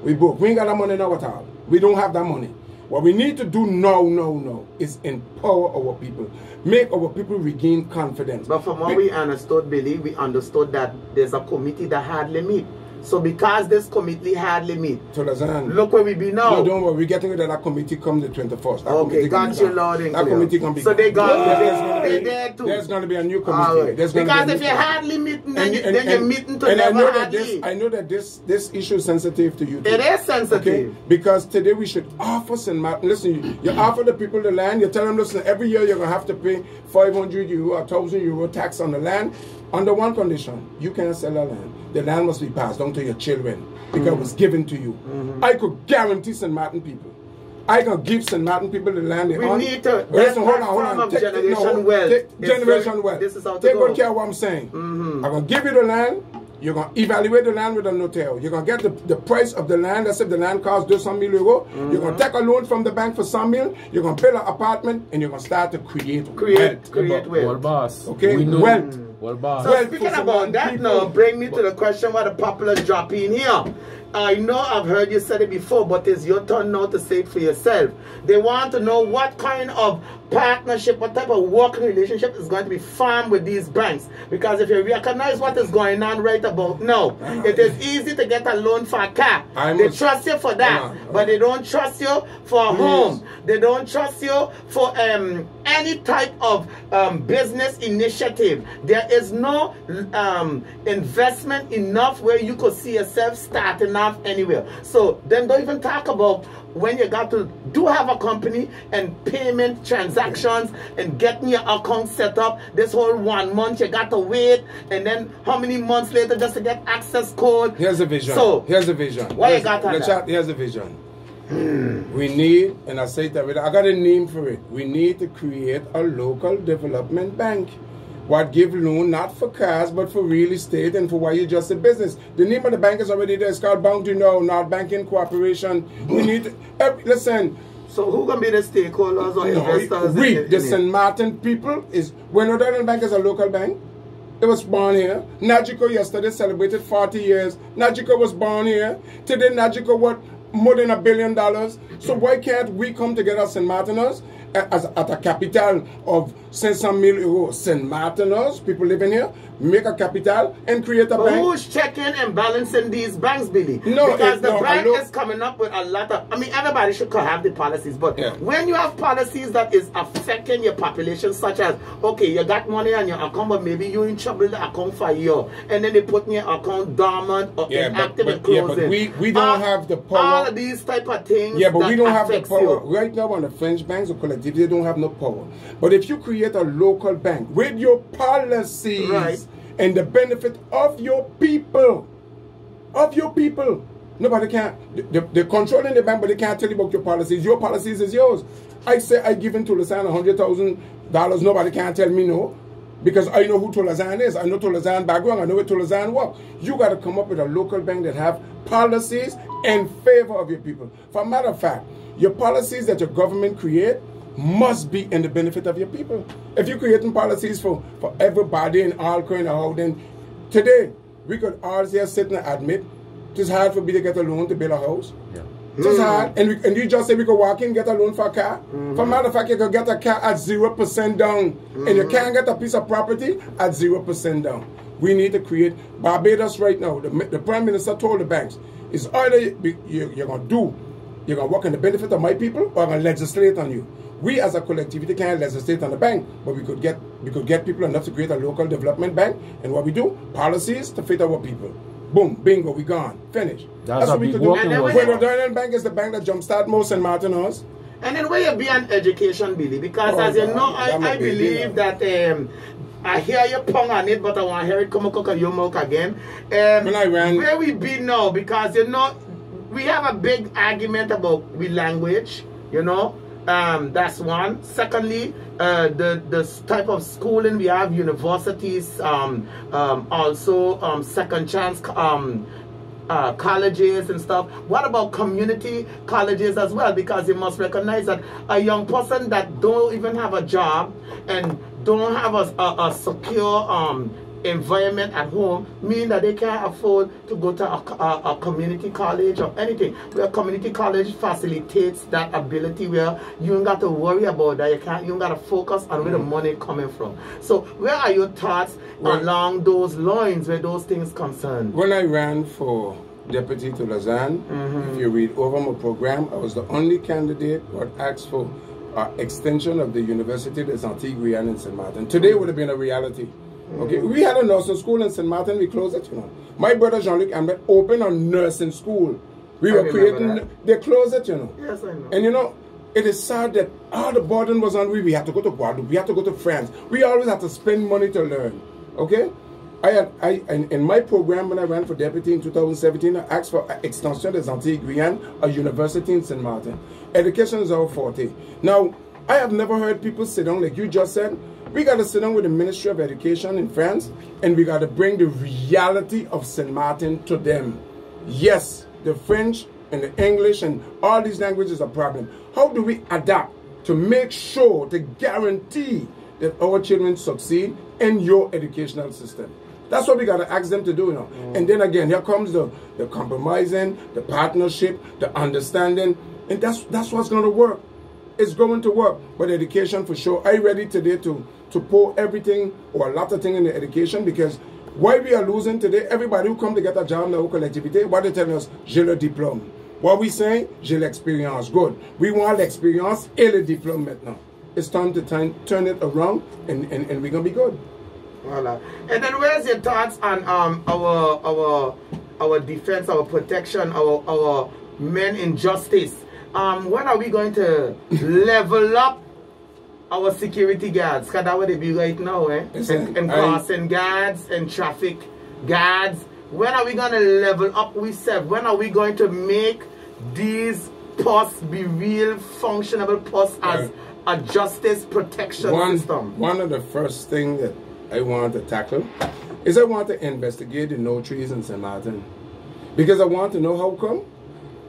We broke. We ain't got that money now at all. We don't have that money. What we need to do now is empower our people. Make our people regain confidence. But from what we understood, Billy, we understood that there's a committee that had limit. So because this committee hardly meet, Tolazan. look where we be now. No, don't worry. We're getting rid of that committee come the 21st. That Okay, got you, Lord. That committee can be. So they got they there too. There's going to be a new committee. Right. Because if you're hardly meeting, then you're meeting to never hardly. I know that this issue is sensitive to you too. It is sensitive. Okay? Because today we should offer St. Martin. Listen, you offer the people the land. You tell them, listen, every year you're going to have to pay 500 euro or 1,000 euro tax on the land. Under one condition, you can't sell the land. The land must be passed down to your children because it was given to you. I could guarantee St. Martin people. I can give St. Martin people the land they own. We need to. Listen, hold on. Generation wealth. Generation wealth. This is how to go. Take good care of what I'm saying. I'm going to give you the land. You're going to evaluate the land with a notaire. You're going to get the price of the land. Let's say the land costs 200,000 euros. You're going to take a loan from the bank for 100,000. You're going to build an apartment and you're going to start to create wealth. Well, boss. Okay? Wealth. Well, boss. So speaking about that now, bring me to the question what the populace drop in here. I know I've heard you said it before, but it's your turn now to say it for yourself. They want to know what kind of partnership, what type of working relationship is going to be formed with these banks. Because if you recognize what is going on right about now, it is easy to get a loan for a car. They trust you for that, but they don't trust you for a home. They don't trust you for any type of business initiative. There is no investment enough where you could see yourself starting off anywhere. So then don't even talk about when you got to have a company and payment transactions and getting your account set up. This whole 1 month you got to wait, and then how many months later just to get access code. Here's a vision. So here's a vision. What you got on that? Here's a vision. We need, and I say it that I got a name for it. We need to create a local development bank. What give loan not for cars but for real estate and for why you just a business. The name of the bank is already there. It's called Bounty Now, not Banking Corporation. We need to, listen. So who gonna be the stakeholders or investors? The St. Martin people is when Northern Bank is a local bank. It was born here. Nagico yesterday celebrated 40 years. Nagico was born here. Today Nagico worth more than $1 billion. So why can't we come together as St. Martiners at a capital of 500,000 euros? St. Martiners, people living here, make a capital and create a bank. Who's checking and balancing these banks, Billy? No, because the bank is coming up with a lot of, I mean, everybody should have the policies, but when you have policies that is affecting your population, such as, okay, you got money on your account, but maybe you're in trouble with the account for a year, and then they put in your account dormant or inactive and closing. Yeah, but we don't have the power. All of these type of things. Yeah, but we don't have the power. You. Right now on the French banks or collectivity, they don't have no power. But if you create a local bank with your policies and the benefit of your people, nobody can. They're controlling the bank, but they can't tell you about your policies. Your policies is yours. I say I give in to Tolazan $100,000. Nobody can tell me no. Because I know who Tolazan is. I know Tolazan background. I know where Tolazan works. You got to come up with a local bank that have policies in favor of your people. For a matter of fact, your policies that your government create must be in the benefit of your people. If you're creating policies for everybody in all kind of how, then today we could all here sit and admit it's hard for me to get a loan to build a house. It's hard. And you just say we could walk in and get a loan for a car. For a matter of fact, you could get a car at 0% down. And you can't get a piece of property at 0% down. We need to create Barbados right now. The Prime Minister told the banks, it's either you're going to work on the benefit of my people or I'm going to legislate on you. We as a collectivity can't legislate on the bank, but we could get people enough to create a local development bank. And what we do, policies to fit our people. Boom, bingo, we gone. Finish. That's what we could do. When the Northern Bank is the bank that jumpstart most St. Martiners. And then where you be on education, Billy? Because as you know, I believe that I hear you pong on it, but I want to hear it come up your mouth again. Where we be now? Because you know, we have a big argument about we language, you know. That's one. Secondly, the type of schooling we have, universities, also second chance colleges and stuff. What about community colleges as well? Because you must recognize that a young person that don't even have a job and don't have a secure environment at home mean that they can't afford to go to a community college or anything. Where community college facilitates that ability where you don't got to worry about that. You don't got to focus on where the money coming from. So where are your thoughts along those lines where those things concerned? When I ran for deputy to Lausanne, if you read over my program, I was the only candidate who had asked for extension of the University de Saint-Guyane in St. Martin. Today would have been a reality. Okay, we had a nursing school in St. Martin, we closed it, you know. My brother Jean-Luc HAMLET opened a nursing school. We were creating, they closed it, you know. Yes, I know. And you know, it is sad that all the burden was on we had to go to Guadeloupe, we had to go to France. We always had to spend money to learn, okay? In my program, when I ran for deputy in 2017, I asked for extension des Antilles-Guyane, a university in St. Martin. Education is our forte. Now, I have never heard people sit down, like you just said, we got to sit down with the Ministry of Education in France, and we got to bring the reality of St. Martin to them. Yes, the French and the English and all these languages are a problem. How do we adapt to make sure, to guarantee that our children succeed in your educational system? That's what we got to ask them to do, you know. And then again, here comes the compromising, the partnership, the understanding, and that's what's going to work. It's going to work. But education for sure. I'm ready today to pour everything or a lot of things in the education, because why we are losing today, everybody who come to get a job in our collectivity, what they tell us, j'ai le diplôme. What we saying, j'ai l'expérience. Good. We want l'expérience et le diplôme maintenant. It's time to turn it around, and we're going to be good. Voila. And then where's your thoughts on our defense, our protection, our men in justice? When are we going to level up our security guards? Because that's what they be right now, eh? And crossing guards and traffic guards. When are we going to level up ourselves? When are we going to make these posts be real functionable posts as a justice protection system? One of the first things that I want to tackle is I want to investigate the no-trees in St. Martin. Because I want to know how come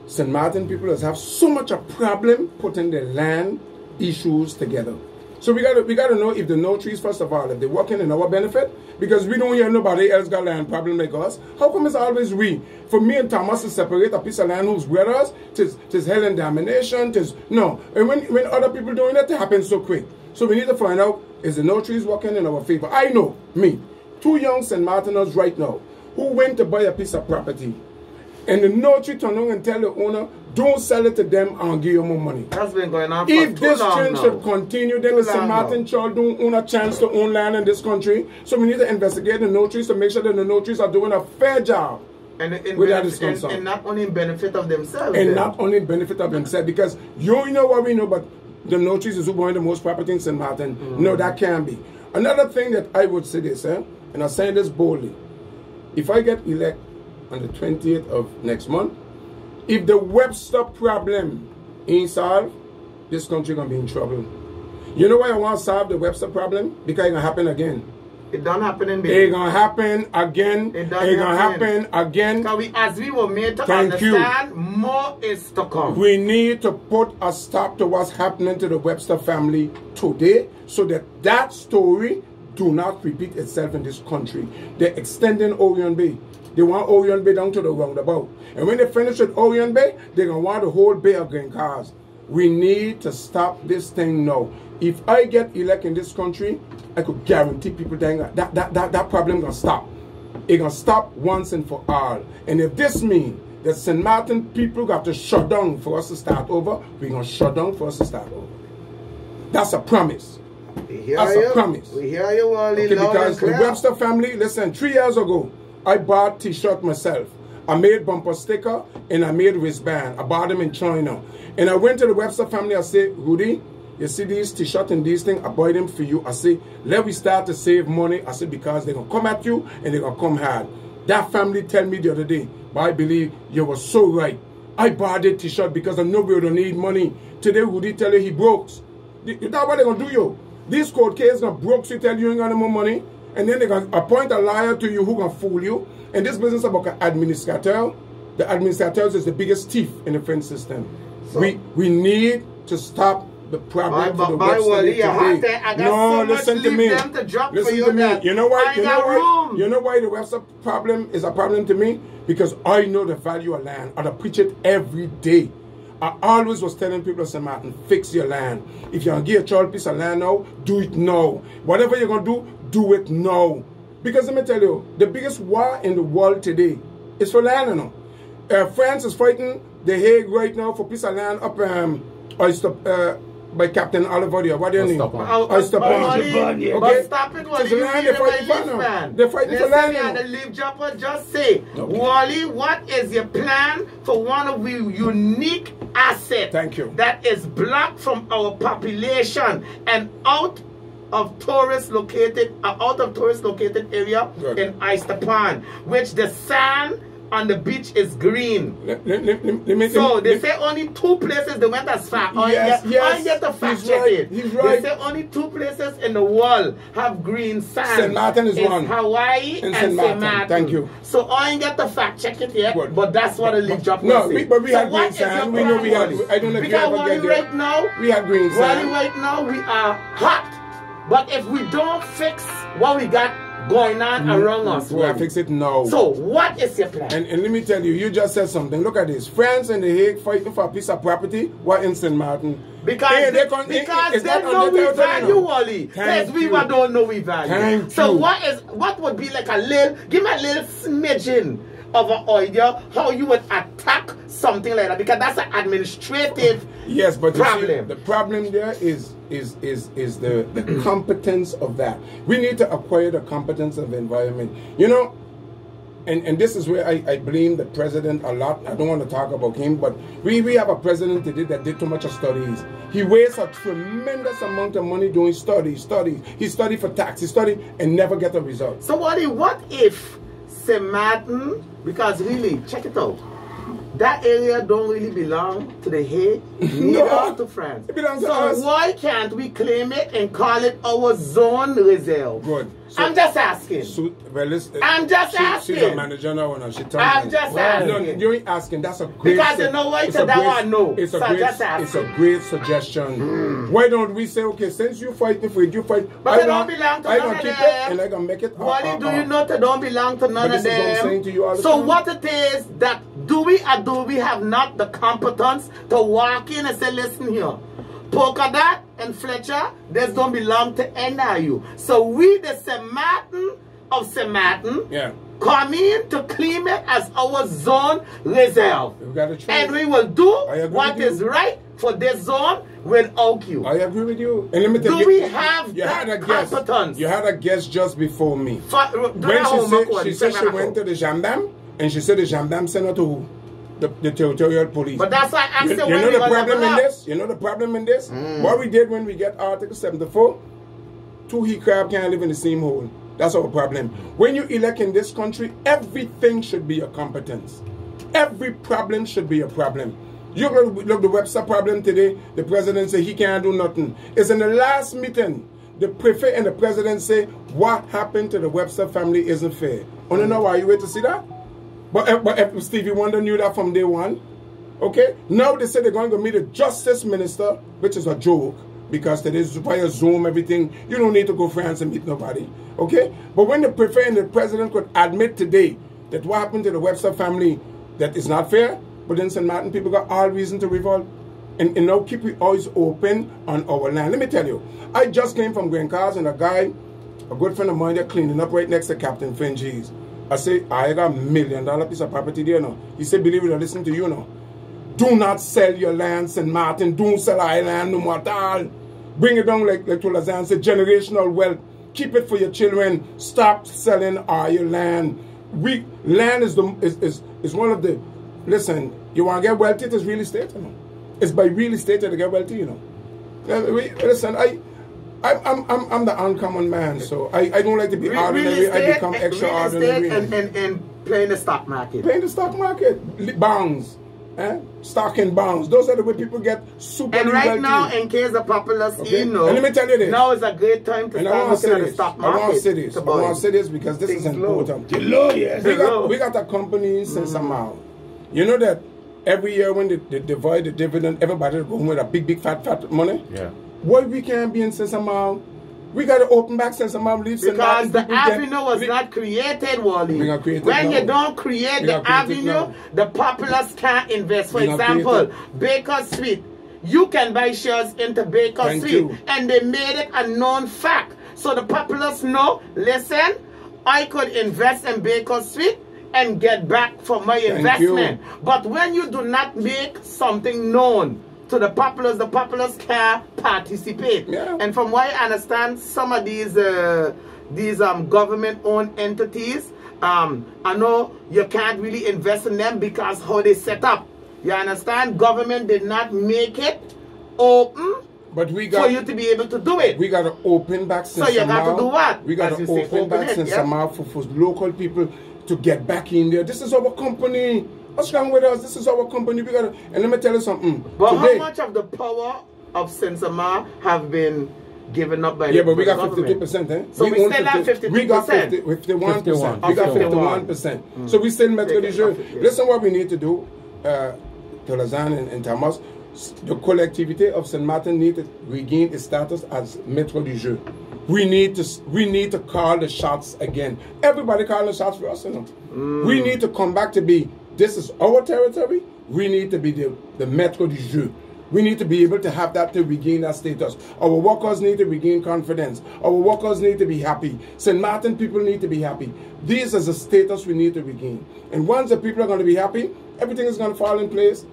St. Martin people have so much a problem putting their land issues together. So we gotta know if the no-trees, first of all, if they're working in our benefit, because we don't hear nobody else got land problem like us. How come it's always we? For me and Thomas to separate a piece of land who's with us, tis hell and damnation, no. And when other people doing it happens so quick. So we need to find out, is the no-trees working in our favor? I know, me, 2 young St. Martiners right now, who went to buy a piece of property, and the no-tree turn on and tell the owner, don't sell it to them and give you more money. That's been going on for if this trend should continue, then the St. Martin child don't own a chance to own land in this country. So we need to investigate the no-trees to make sure that the no-trees are doing a fair job. And not only in benefit of themselves. And not only in benefit of themselves, because you know what we know, but the no-trees is who buying the most property in St. Martin. No, that can't be. Another thing that I would say this, and I'm saying this boldly, if I get elected on the 20th of next month, if the Webster problem ain't solved, this country gonna be in trouble. You know why I want to solve the Webster problem? Because it's gonna happen again. It don't happen in It's gonna happen again. It's gonna happen again. Because as we were made to understand, more is to come. We need to put a stop to what's happening to the Webster family today, so that story do not repeat itself in this country. They're extending Orion Bay. They want Orion Bay down to the roundabout. And when they finish with Orion Bay, they're going to want the whole Bay of Green Cars. We need to stop this thing now. If I get elected in this country, I could guarantee people that problem going to stop. It's going to stop once and for all. And if this means that St. Martin people got to shut down for us to start over, we're going to shut down for us to start over. That's a promise. That's a promise. We hear you, Wally. Okay, because the Webster family, listen, 3 years ago, I bought t-shirt myself. I made bumper sticker and I made wristband. I bought them in China. And I went to the Webster family. I said, Rudy, you see these t-shirts and these things? I buy them for you. I say, let me start to save money. I said, because they're going to come at you and they're going to come hard. That family tell me the other day, but I believe you were so right. I bought that t-shirt because I know we don't need money. Today, Rudy tell you he broke. That's what they're going to do, yo. This court case going to broke you, tell you ain't got no more money. And then they're going to appoint a liar to you who going to fool you. And this business about an administrateur, the administrateur is the biggest thief in the French system. So we need to stop the problem But for the by Webster Wally, today. I got so much listen to leave me. them to drop Listen for you to me. that You know why? I got room. You know why the Webster problem is a problem to me? Because I know the value of land. I preach it every day. I always was telling people, St. Martin, fix your land. If you're going to give a child a piece of land now, do it now. Whatever you're going to do it now. Because let me tell you, the biggest war in the world today is for land, you know. France is fighting The Hague right now for piece of land up by Captain Oliver. What do you mean? Oyster Pond. Okay. But stop it, Wally. They're fighting for land. The leaf dropper just say, Wally, what is your plan for one of the unique assets that is blocked from our population and out of tourist located area in Oyster Pond, which the sand on the beach is green. So they say only 2 places they went as far. I get the fact check it. He's right. They say only 2 places in the world have green sand. St. Martin is one. Hawaii and St. Martin. Thank you. So I ain't get the fact check it yet, but that's what the league drop No, say. but we had green sand. We know we had. I don't know if you ever get there. Right now, we had green sand. Right now we are hot. But if we don't fix what we got going on around us, we gotta fix it now. So what is your plan? And let me tell you, you just said something. Look at this. France and The Hague fighting for a piece of property. What in St. Martin? Because they know we value, Wally. Because we don't know we value. So what would be like give me a little smidgen of an idea how you would attack something like that, because that's an administrative problem. You see, the problem there is the competence of that. We need to acquire the competence of the environment. You know, and this is where I blame the president a lot. I don't want to talk about him, but we have a president today that did too much of studies. He wastes a tremendous amount of money doing studies. He studied for tax, he studied and never get a result. So Wally, what if St. Martin, because really, check it out, that area don't really belong to The Hague, neither to France. It belongs to us. So why can't we claim it and call it our zone reserve? Good. So, I'm just asking. I'm just asking. She's a manager now, and she tells I'm just asking. No, you ain't asking. That's a great. Because you know what? That one no. It's a great suggestion. Why don't we say, okay, since you fighting for it, you fight. But they don't belong to none of them. Keep it, and I can make it. Wally, do you know they don't belong to none of them? This is what I'm saying to you all the time. So what it is that do we have not the competence to walk in and say, listen here, Polka Dot and Fletcher, this don't belong to any of you. So we, the St. Martin of St. Martin, come in to claim it as our zone reserve. We've got to try. And we will do what is right for this zone without you. I agree with you. And let me tell you, we have that competence? You had a guest just before me. When she said she went to the gendarme, and she said the gendarme sent her to who? The territorial police. But that's why I said you know the problem in this? You know the problem in this? What we did when we get Article 74, 2 he crab can't live in the same hole. That's our problem. When you elect in this country, everything should be a competence. Every problem should be a problem. You look the Webster problem today, the president say he can't do nothing. It's in the last meeting, the prefect and the president say what happened to the Webster family isn't fair. Wanna know why you wait to see that? But if Stevie Wonder knew that from day one, okay? Now they say they're going to meet the Justice Minister, which is a joke, because today is via Zoom, everything. You don't need to go France and meet nobody, okay? But when the prefect and the president could admit today that what happened to the Webster family, that is not fair, but in St. Martin, people got all reason to revolt. And now keep your eyes open on our land. Let me tell you, I just came from Grand Cars, and a good friend of mine, they're cleaning up right next to Captain Finchie's. I say, I got $1 million piece of property there now. He said, believe it or listen to you now. Do not sell your land, St. Martin. Don't sell our land no more at all. Bring it down like Tulazan said, generational wealth. Keep it for your children. Stop selling all your land. Land is one of the, listen, you want to get wealthy, it is real estate, you know. It's by real estate that you get wealthy, you know. Listen, I'm the uncommon man, so I don't like to be ordinary. I become extraordinary. And playing the stock market. Playing the stock market. Bonds. Stock and bonds. Those are the way people get super wealthy. And right now, in case the populace, and let me tell you this. Now is a great time to start looking at the stock market. I want to say this because this is important. The law, yes. We got a company in St. Samal. You know that every year when they divide the dividend, everybody go home with a big fat money. Yeah. Why we can't be in Sensamam? We got to open back Sensamam leaves. Because the avenue was not created, Wally. When you don't create the avenue, the populace can't invest. For example, Baker Street. You can buy shares into Baker Street. And they made it a known fact. So the populace know, listen, I could invest in Baker Street and get back from my investment. But when you do not make something known to the populace can't participate. Yeah. And from what I understand, some of these government-owned entities, I know you can't really invest in them because how they set up. You understand? Government did not make it open but we got, for you to be able to do it. We got to open back Sensamam. So you got to do what? We got to open back Sensamam for local people to get back in there. This is our company. What's wrong with us? This is our company. We gotta. And let me tell you something. But today, how much of the power of Sensamam have been given up by but we got 52%, eh? So we still have 52%. We got 51%. We got 51%. So we still Metro du Jeu. Listen what we need to do, Tolazan and Thomas. The collectivity of St. Martin need to regain its status as Metro du Jeu. We need to call the shots again. Everybody calling the shots for us, you know. We need to come back to be, this is our territory. We need to be the Metro du Jeu. We need to be able to have that to regain that status. Our workers need to regain confidence. Our workers need to be happy. St. Martin people need to be happy. This is a status we need to regain. And once the people are going to be happy, everything is going to fall in place.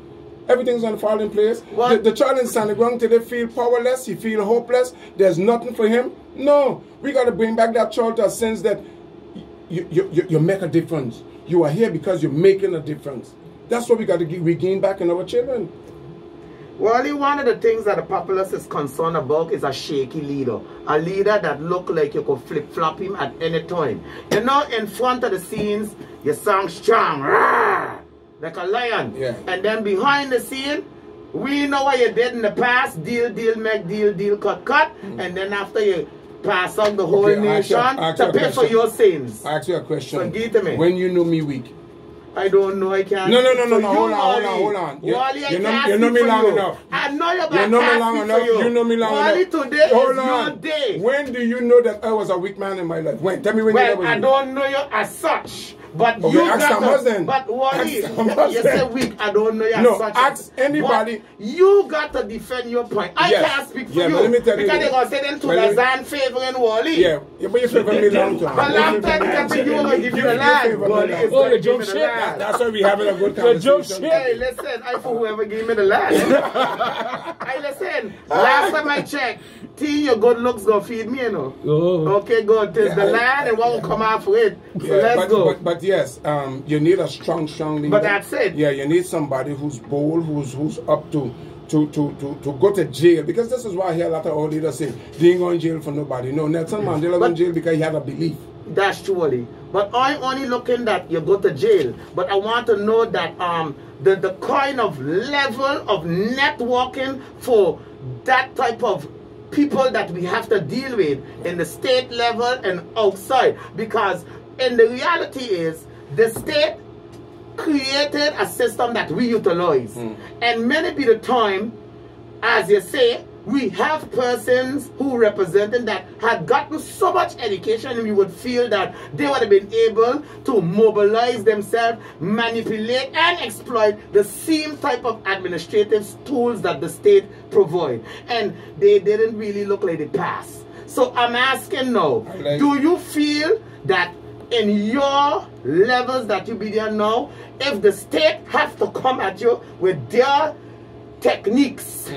Everything's going to fall in place. The child in Santa Ground today feel powerless. He feel hopeless. There's nothing for him. No. We got to bring back that child to a sense that you make a difference. You are here because you're making a difference. That's what we got to regain back in our children. Well, one of the things that the populace is concerned about is a shaky leader. A leader that look like you could flip-flop him at any time. You know, in front of the scenes, you sound strong. Rawr! Like a lion. Yeah. And then behind the scene, we know what you did in the past. Deal, make deal, cut. And then after you pass on the whole nation to pay for your sins. I ask you a question. So give to me. When you know me weak? I don't know, I can't. No. Hold on. You know me long enough. I know you're You know me long enough. You know me long enough. Today is your day. When do you know that I was a weak man in my life? When? Tell me when you know. I don't know you as such. But okay, you ask got to, but Wally, you say weak, I don't know you as such. Ask anybody. But you got to defend your point. I can't speak for you. Let me tell you. Because they're going to say them to Lazan favoring Wally. Yeah, but you favor me long time. But long time because you going to give you the land. Wally is going to give me the land. That's why we having a good conversation. Hey, listen, I for whoever gave me the land. Hey, listen, last time I checked, your good looks going to feed me, you know. Okay, good. Tis the land and what will come after it. So let's go. But yes, you need a strong leader. But that's it. Yeah, you need somebody who's bold, who's up to go to jail. Because this is why I hear a lot of old leaders say, they ain't going to jail for nobody. No, Nelson Mandela went to jail because he had a belief. That's truly. But I'm only looking that you go to jail. But I want to know that the kind of level of networking for that type of people that we have to deal with in the state level and outside. Because in the reality is, the state created a system that we utilize. And many be the time, as you say, we have persons who represented that had gotten so much education and we would feel that they would have been able to mobilize themselves, manipulate and exploit the same type of administrative tools that the state provide. And they didn't really look like they passed. So I'm asking now, do you feel that in your levels that you be there now, if the state have to come at you with their techniques,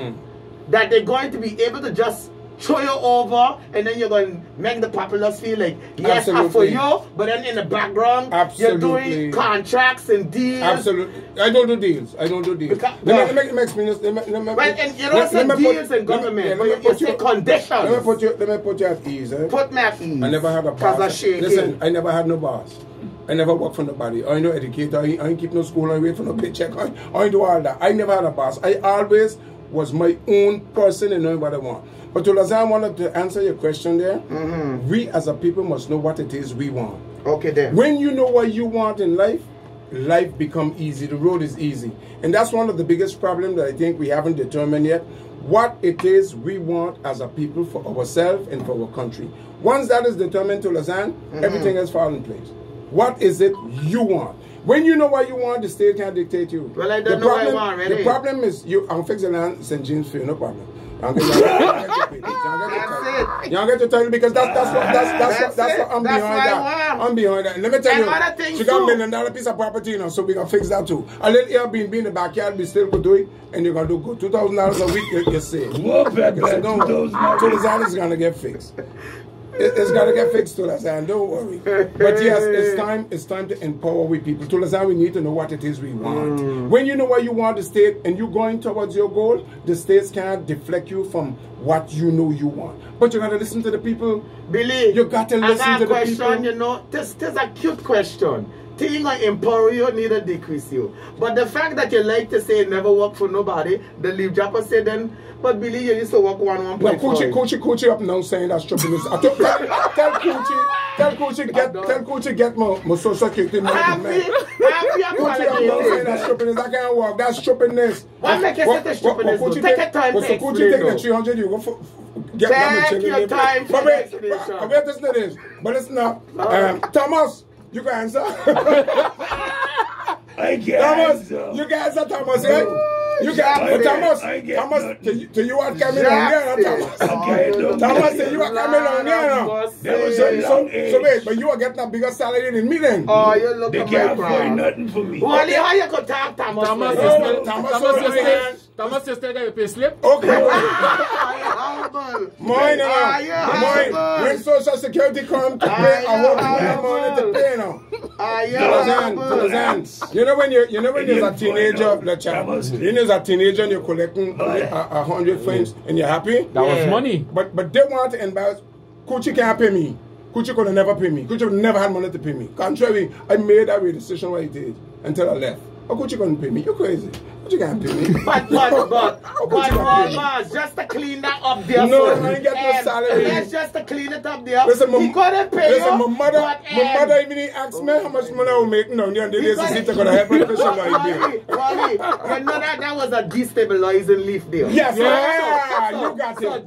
that they're going to be able to just throw you over and then you're going to make the populace feel like, yes, I'm for you, but then in the background, you're doing contracts and deals. Absolutely. I don't do deals. Because, let me explain this. And you don't say deals in government, but you say conditions. Let me put you at ease. Put me at ease. I never had a boss. Listen, I never had no boss. I never worked for nobody. I ain't no educator. I ain't keep no school. I ain't wait for no paycheck. I ain't do all that. I never had a boss. I always was my own person and knowing what I want. But to Lazan wanted to answer your question there, we as a people must know what it is we want. Okay then. When you know what you want in life, life become easy. The road is easy. And that's one of the biggest problems that I think we haven't determined yet. What it is we want as a people for ourselves and for our country. Once that is determined to Lausanne, everything else falls in place. What is it you want? When you know what you want, the state can't dictate you. Well, I don't know what I want, really. The problem is, I'll fix the land St. James for you, no problem. You don't get to tell you because that's what I'm behind that. I'm behind that. Let me tell you, she got $1 million piece of property, so we can fix that too. A little Airbnb in the backyard, we still could do it, and you're gonna do good. $2,000 a week, you save. $2,000 is gonna get fixed. It's got to get fixed, to Lausanne, don't worry. But yes, it's time to empower we people. To Lausanne, we need to know what it is we want. When you know what you want, the state, and you're going towards your goal, the states can't deflect you from what you know you want. But you got to listen to the people. Billy, you got to listen to the people. You know, this is a cute question. Thing will empower you, neither decrease you. But the fact that you like to say never work for nobody, the leave Japa said then, but Billy, you used to work 1.5. No, Coochie up now saying that's tripping. Tell Coochie get my social security money. Happy saying that's stripping. I can't work. That's strippingness. What make you say that's strippingness? Take your time to explain. Coochie take the 300 you go for. Take your time to explain. Wait, listen to this. But listen now. Thomas, you can answer. I can't Thomas, you can answer, Thomas, right? You can, Thomas, to you are coming on here, Thomas. Thomas, you are coming on here. So wait, but you are getting a bigger salary than me then. Oh, you look at my find nothing for me. Wally, how you could talk, Thomas? Thomas, you still got your pay slip? Okay. Mine, when Social Security comes to pay, I want money to pay now. You know when you're a teenager, a teenager and you're collecting 100 frames and you're happy? That was money. But they want to embarrass. Coochie can't pay me. Coochie could have never pay me. Coochie never had money to pay me. Contrary, I made that decision what I did until I left. Oh, Coochie couldn't pay me. You're crazy. Coochie can't pay me. But, just to clean that up there. No, I ain't get no salary. That's just to clean it up there. Listen, he couldn't pay you. My mother even asked me how much money I was making down there. And they said she's going to help me. Wally, you know that was a destabilizing leaf there. Yes, you got it. So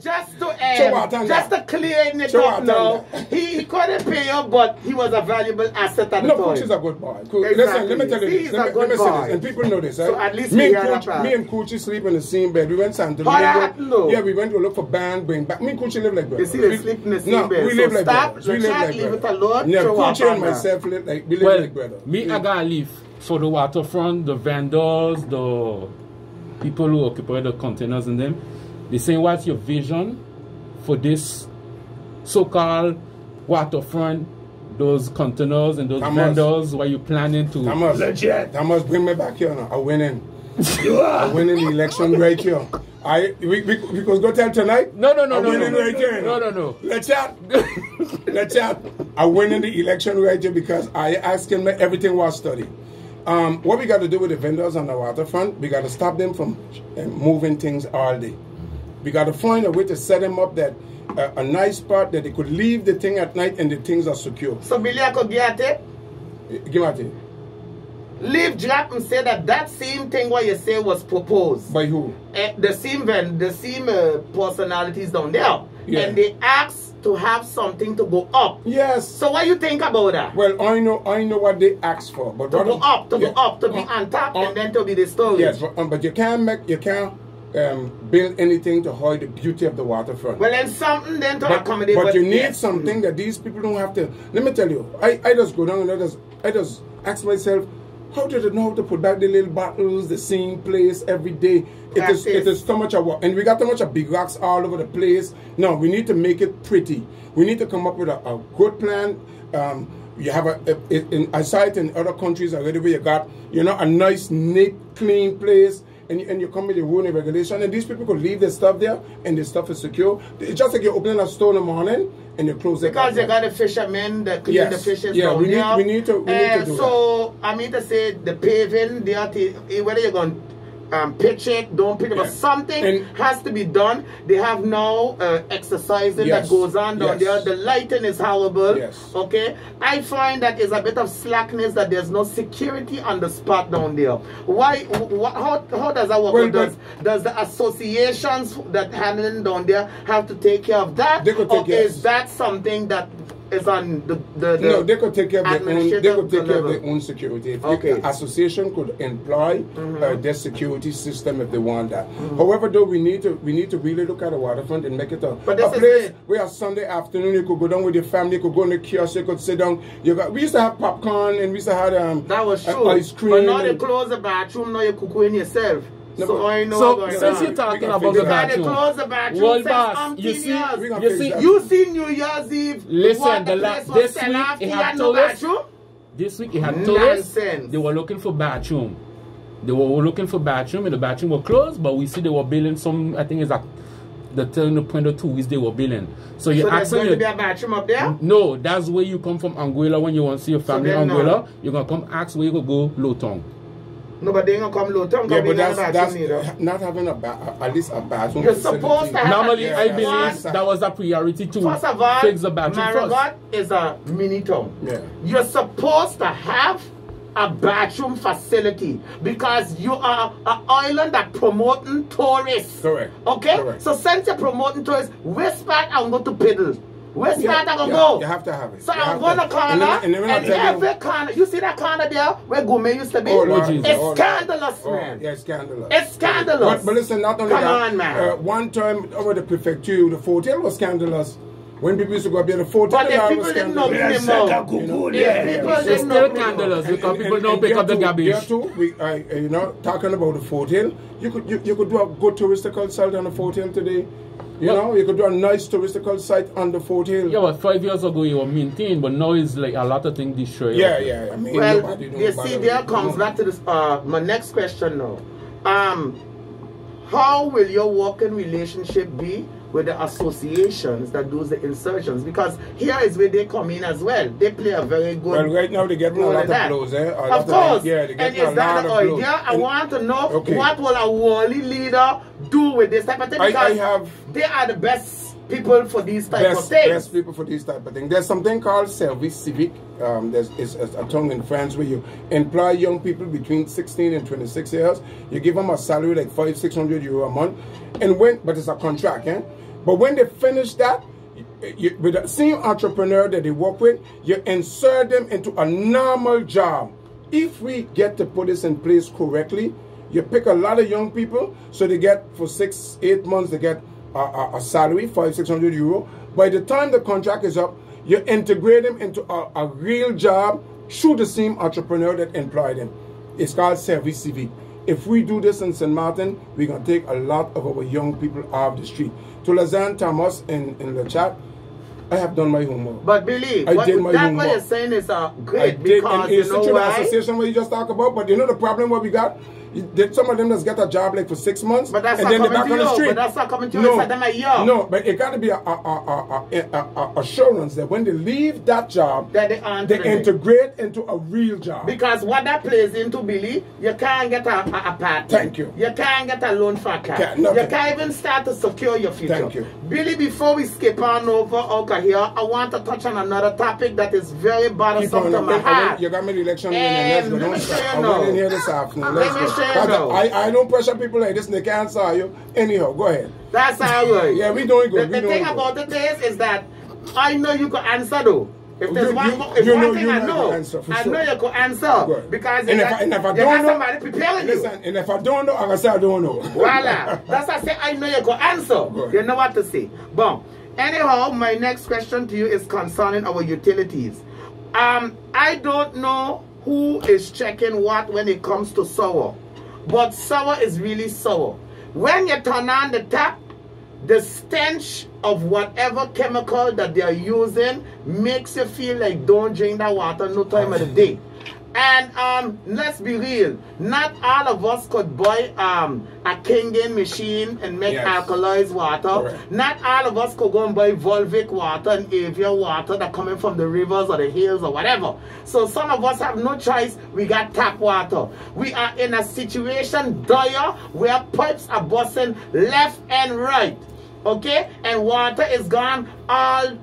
just to clean it up now, he couldn't pay you, but he was a valuable asset at the time. No, Coochie's a good boy. Listen, let me tell you this. Let me say this, and people know this, right? So at least me and Coochie sleep in the same bed. We went Santo Domingo. Yeah, we went to look for band, bring back. Me and Coochie live like brothers. You see, they sleep in the same bed. We live like brothers. We live like brothers. Yeah, Coochie and myself live like brothers. Me, I got to leave for the waterfront, the vendors, the people who occupy the containers in them. They say, what's your vision for this so-called waterfront? Those containers and those vendors, what you planning to? Thomas, bring me back here now. I'm winning. You are. I'm winning the election right here. We could go tell tonight? No. Right here. No. Let's chat. I'm winning the election right here because I asked him everything was studied. What we got to do with the vendors on the waterfront, we got to stop them from moving things all day. We got to find a way to set them up that a nice spot that they could leave the thing at night and the things are secure. So Billy, I could get it? Give me a tip. Leave Jack and say that same thing what you say was proposed. By who? The same personalities down there. Yeah. And they asked to have something to go up. Yes. So what you think about that? Well, I know what they asked for. But to go up, to be on top and then to be the storage. Yes, but you can't build anything to hide the beauty of the waterfront. Well, then something then to accommodate. But you need something that these people don't have to. Let me tell you, I just go down and I just ask myself, how did I know how to put back the little bottles, the same place every day? It is so much of work. And we got so much of big rocks all over the place. No, we need to make it pretty. We need to come up with a good plan. You have I saw it in other countries already where you got, a nice, neat, clean place. And you come with your rule and regulation, and these people could leave their stuff there, and the stuff is secure. It's just like you're opening a store in the morning, and you close it. Because you got the fishermen that clean the fishes down we need to do so, I mean to say, the paving, whether you're going to pitch it, don't pitch it, but something has to be done. They have now exercising that goes on down there. The lighting is horrible. Okay, I find that is a bit of slackness, that there's no security on the spot down there. Why? How does that work? Well, does the associations that handling down there have to take care of that, or is that something that is on the no, they could take care of their own. They could take care of their own security. If the association could employ their security system if they want that. However, though, we need to really look at the waterfront and make it a place where Sunday afternoon you could go down with your family, you could go in the kiosk, you could sit down. We used to have popcorn and we used to have that was true. Ice cream. But now they close the bathroom. Now you cook in yourself. No, so I know. Since you're talking about the bathroom, close the bathroom. World Boss, you see New Year's Eve. Listen, this week it had tourists. This week it had tourists. They were looking for bathroom. They were looking for bathroom, and the bathroom were closed. But we see they were building some. I think it's like the turn of 2 weeks they were building. So there's going to be a bathroom up there? No, that's where you come from Anguilla when you want to see your family in Anguilla. You're gonna come ask where you could go low tongue. No, but they ain't gonna come low tongue. Yeah, but that's not having at least a bathroom. You're supposed to have. Normally, I believe that was a priority to first of all, fix the bathroom Marigot is a mini town. Yeah. You're supposed to have a bathroom facility because you are an island that promoting tourists. Correct. Okay? Correct. So since you're promoting tourists, which part I'm going to piddle? Which part I'm going to go? You have to have it. So I'm going to corner, and every corner, you see that corner there where Gourmet used to be? It's scandalous, man. Yeah, it's scandalous. It's scandalous. But listen, not only Come on, man. One time over the prefecture, the hotel was scandalous. When people used to go up there, the hotel but the people didn't know anymore. It's still scandalous because people don't pick up the garbage. There too, talking about the hotel, you could do a good touristical site on the hotel today. You could do a nice touristical site on the hotel. Yeah, but 5 years ago you were maintained, but now it's like a lot of things destroyed. Yeah. I mean, well, you see, there comes back to this. My next question now. How will your working relationship be with the associations that do the insertions? Because here is where they come in as well. They play a very good Well, right now they're getting a lot of blows, eh? Of course. Yeah, they're getting and is that the idea? I want to know what will a Wally leader do with this type of thing? Because they are the best people for these type of things. Best people for these type of things. There's something called service civic. There's a tongue in France where you employ young people between 16 and 26 years. You give them a salary like €500-600 a month, but it's a contract, eh? But when they finish that, with the same entrepreneur that they work with, you insert them into a normal job. If we get to put this in place correctly, you pick a lot of young people, so they get for 6-8 months, they get a salary, €500-600. By the time the contract is up, you integrate them into a real job through the same entrepreneur that employed them. It's called service civic. If we do this in St. Martin, we're going to take a lot of our young people off the street. To Lazan Thomas in the chat, I have done my homework. But believe, what you're saying is great because you know why? Association where you just talk about, but you know the problem what we got? Some of them just get a job like for 6 months, but that's and not then they're back on the street. But that's not coming to you. It's them a year. No, but it got to be a assurance that when they leave that job, that they integrate into a real job. Because what that plays into, Billy, you can't get a part. Thank you. You can't get a loan for a car. You can't even start to secure your future. Thank you. Billy, before we skip on over here, I want to touch on another topic that is very bothersome to my heart. You got me the election in the next I went in here this afternoon. Let me show you now. I don't pressure people like this and they can't saw you. Anyhow, go ahead. That's all right. Yeah, we doing good. The thing about it is that I know you could answer though. If there's one thing I know you could answer. Good. Because if I don't know, somebody preparing you. Listen, and if I don't know, I can say I don't know. Voila. That's why I say I know you could answer. Good. You know what to say. But anyhow, my next question to you is concerning our utilities. I don't know who is checking what when it comes to sour. But sour is really sour. When you turn on the tap, the stench of whatever chemical that they are using makes you feel like don't drink that water no time of the day. And let's be real, not all of us could buy a Kangen machine and make alkalized water. Correct. Not all of us could go and buy Volvic water and Avian water that coming from the rivers or the hills or whatever. So some of us have no choice. We got tap water. We are in a situation dire where pipes are busting left and right. Okay, and water is gone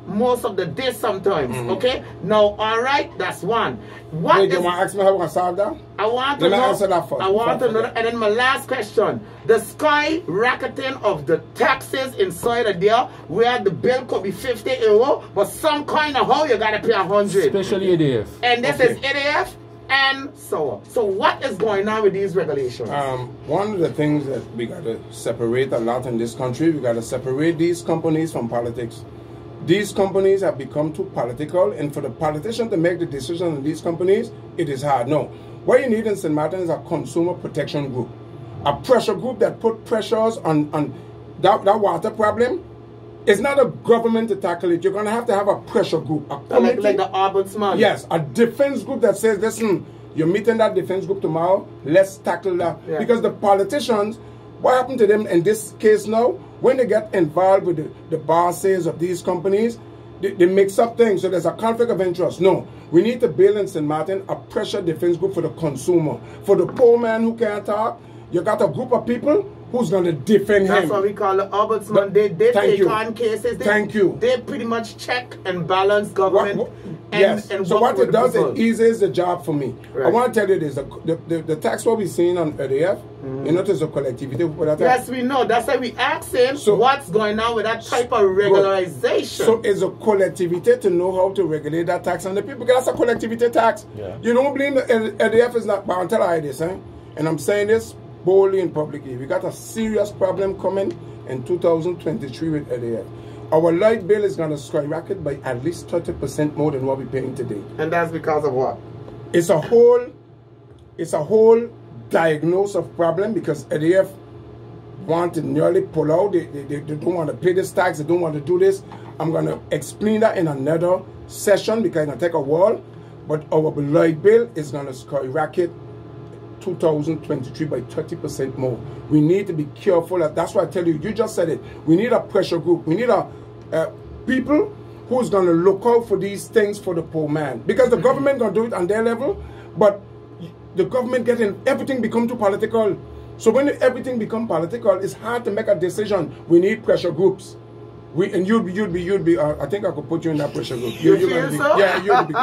most of the day sometimes. Okay, now all right, that's one. What Wait, you want to ask me how we're going to solve that? I want to know. Answer that first. I want to know, and then my last question: the skyrocketing of the taxes inside of there, where the bill could be €50, but some kind of how you gotta pay 100. Especially ADF. And this is ADF. And so on. So what is going on with these regulations? One of the things that we got to separate a lot in this country, we got to separate these companies from politics. These companies have become too political, and for the politician to make the decision on these companies, it is hard. No. What you need in St. Martin is a consumer protection group. A pressure group that put pressures on that water problem. It's not a government to tackle it. You're going to have a pressure group. A committee, like the ombudsman. Yes, a defense group that says, listen, you're meeting that defense group tomorrow. Let's tackle that. Yeah. Because the politicians, what happened to them in this case now, when they get involved with the bosses of these companies, they mix up things. So there's a conflict of interest. No, we need to build in St. Martin a pressure defense group for the consumer. For the poor man who can't talk, you got a group of people who's going to defend him. That's what we call the ombudsman. They take on cases. They pretty much check and balance government. And so what it does, it eases the job for me. Right. I want to tell you this: the tax what we're seeing on EDF, you know, there's a collectivity. Yes, we know. That's why we ask him what's going on with that type of regularization. So it's a collectivity to know how to regulate that tax on the people. Because that's a collectivity tax. Yeah. You don't blame the EDF is not. But I'll tell you this, and I'm saying this boldly and publicly. We got a serious problem coming in 2023 with EDF. Our light bill is going to skyrocket by at least 30% more than what we're paying today. And that's because of what? It's a whole diagnosis of problem because EDF want to nearly pull out. They don't want to pay this tax. They don't want to do this. I'm going to explain that in another session because it's going to take a while. But our light bill is going to skyrocket 2023 by 30% more. We need to be careful. That's why I tell you, you just said it. We need a pressure group. We need people who's going to look out for these things for the poor man. Because the government going to do it on their level, but the government everything become too political. So when everything become political, it's hard to make a decision. We need pressure groups. You'd be. I think I could put you in that pressure group. You feel so? Yeah, you'd be.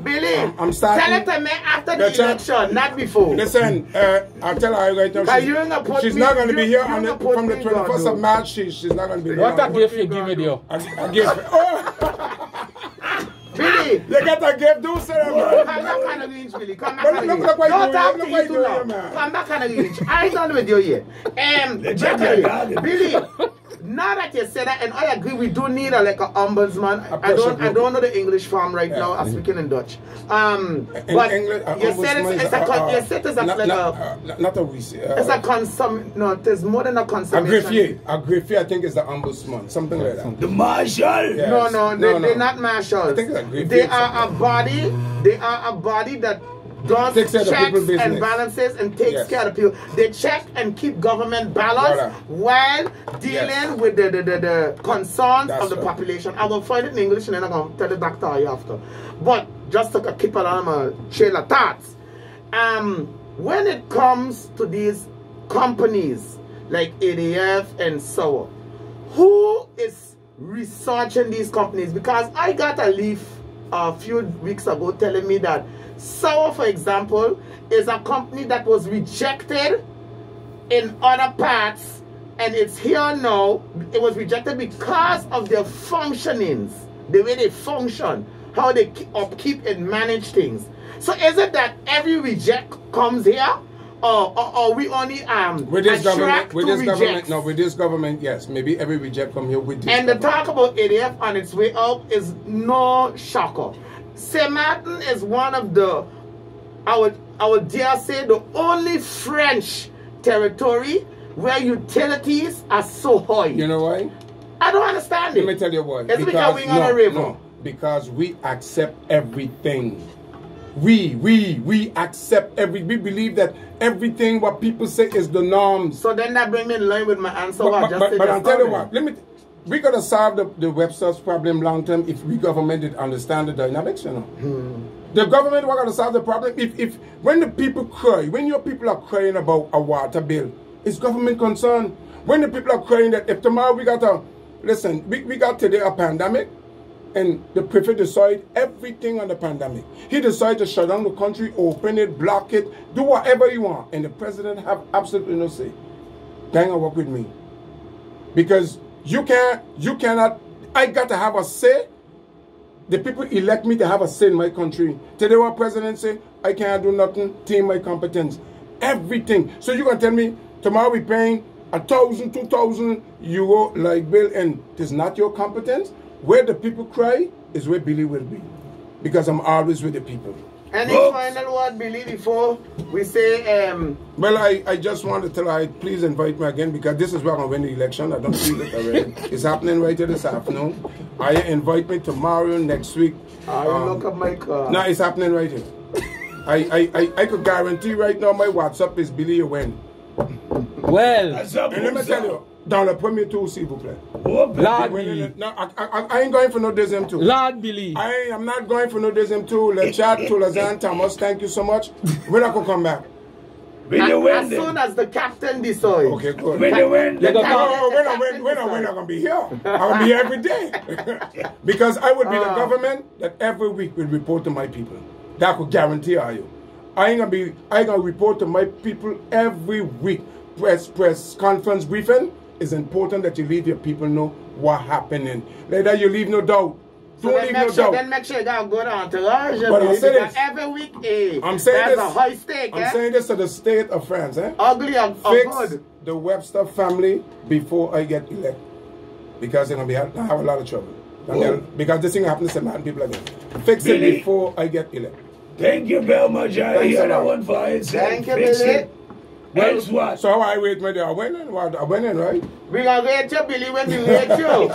Billy, I'm starting. Tell it to me after the election, not before. Listen, I'll tell her right now. She's not going to be here from the 21st of March. She's not going to be here. What a gift you give me, dear? A gift. Billy, you got a gift, do say that, man. Come back on the range, Billy. Come back on the range. Don't talk to you too long. Come back on the range. I ain't done with you yet. Billy. Now that you said that, and I agree, we do need like an ombudsman. I don't know the English form right now. I'm speaking in Dutch. But you said it's more than a consummation. A greffier, I think, is the ombudsman, something like that. The marshal. Yes. No, they're not marshals. I think it's a greffier. They are a body. They are a body that does checks and balances and takes care of people. They check and keep government balance while dealing with the concerns of the population. I will find it in English and then I'm going to tell the doctor after. But just to keep it on my trail of thoughts. When it comes to these companies like ADF and so on, who is researching these companies? Because I got a leaf a few weeks ago telling me that Sour, for example, is a company that was rejected in other parts, and it's here now. It was rejected because of their functionings, the way they function, how they upkeep and manage things. So is it that every reject comes here, or we only with this government? No, with this government, yes. Maybe every reject come here with this. And the talk about ADF on its way out is no shocker. St. Martin is one of the, I would dare say, the only French territory where utilities are so high. You know why? I don't understand it. Let me tell you why. It's because we're on a river. No, because we accept everything. We accept we believe that everything what people say is the norm. So then that brings me in line with my answer. But I'll tell you what, we gotta solve the website's problem long term if we government did understand the dynamics, you know. The government we're gonna solve the problem if when the people cry, when your people are crying about a water bill, it's government concern. When the people are crying that if tomorrow we got we got today a pandemic, and the prefect decide everything on the pandemic. He decided to shut down the country, open it, block it, do whatever he want. And the president have absolutely no say. Gang work with me. Because you cannot, I got to have a say. The people elect me to have a say in my country. Today what president say, I can't do nothing, team my competence. Everything. So you can tell me, tomorrow we paying 1,000, 2,000 euro like bill and it is not your competence? Where the people cry is where Billy will be. Because I'm always with the people. Any final word, Billy, before we say... Well, I just want to tell her, please invite me again because this is where I'm going to win the election. I don't feel it already. It's happening right here this afternoon. I invite me tomorrow, next week. I look at my car. No, it's happening right here. I could guarantee right now my WhatsApp is Billy, you win. Well, and let me tell you, dans le premier tour, s'il vous plaît. Lord Billy. No, I ain't going for no deuxième tour. Lord Billy. I'm not going for no deuxième tour. Le chat to Lazan Thomas, thank you so much. We're not going to come back. As soon as the captain decides. Okay, good. When you win, we're not going to be here. I'm going to be here every day. Because I would be the government that every week will report to my people. That could guarantee you. I ain't gonna report to my people every week. Press conference briefing is important that you leave your people know what happening. Later you leave no doubt. Don't leave no doubt. Then make sure you got a good entourage. But I'm saying this. Every week, I'm saying there's this. a high stake. I'm saying this to the state of France. Ugly or Fix good. the Webster family before I get elected. Because they're gonna have a lot of trouble. Because this thing happens to mad people again. Fix it before I get elected. Thank you very much. I hear that one for itself. Thank you, Billy. Else what? So how I wait when they are winning? I winning, right? We gonna rate you, Billy, when we rate you.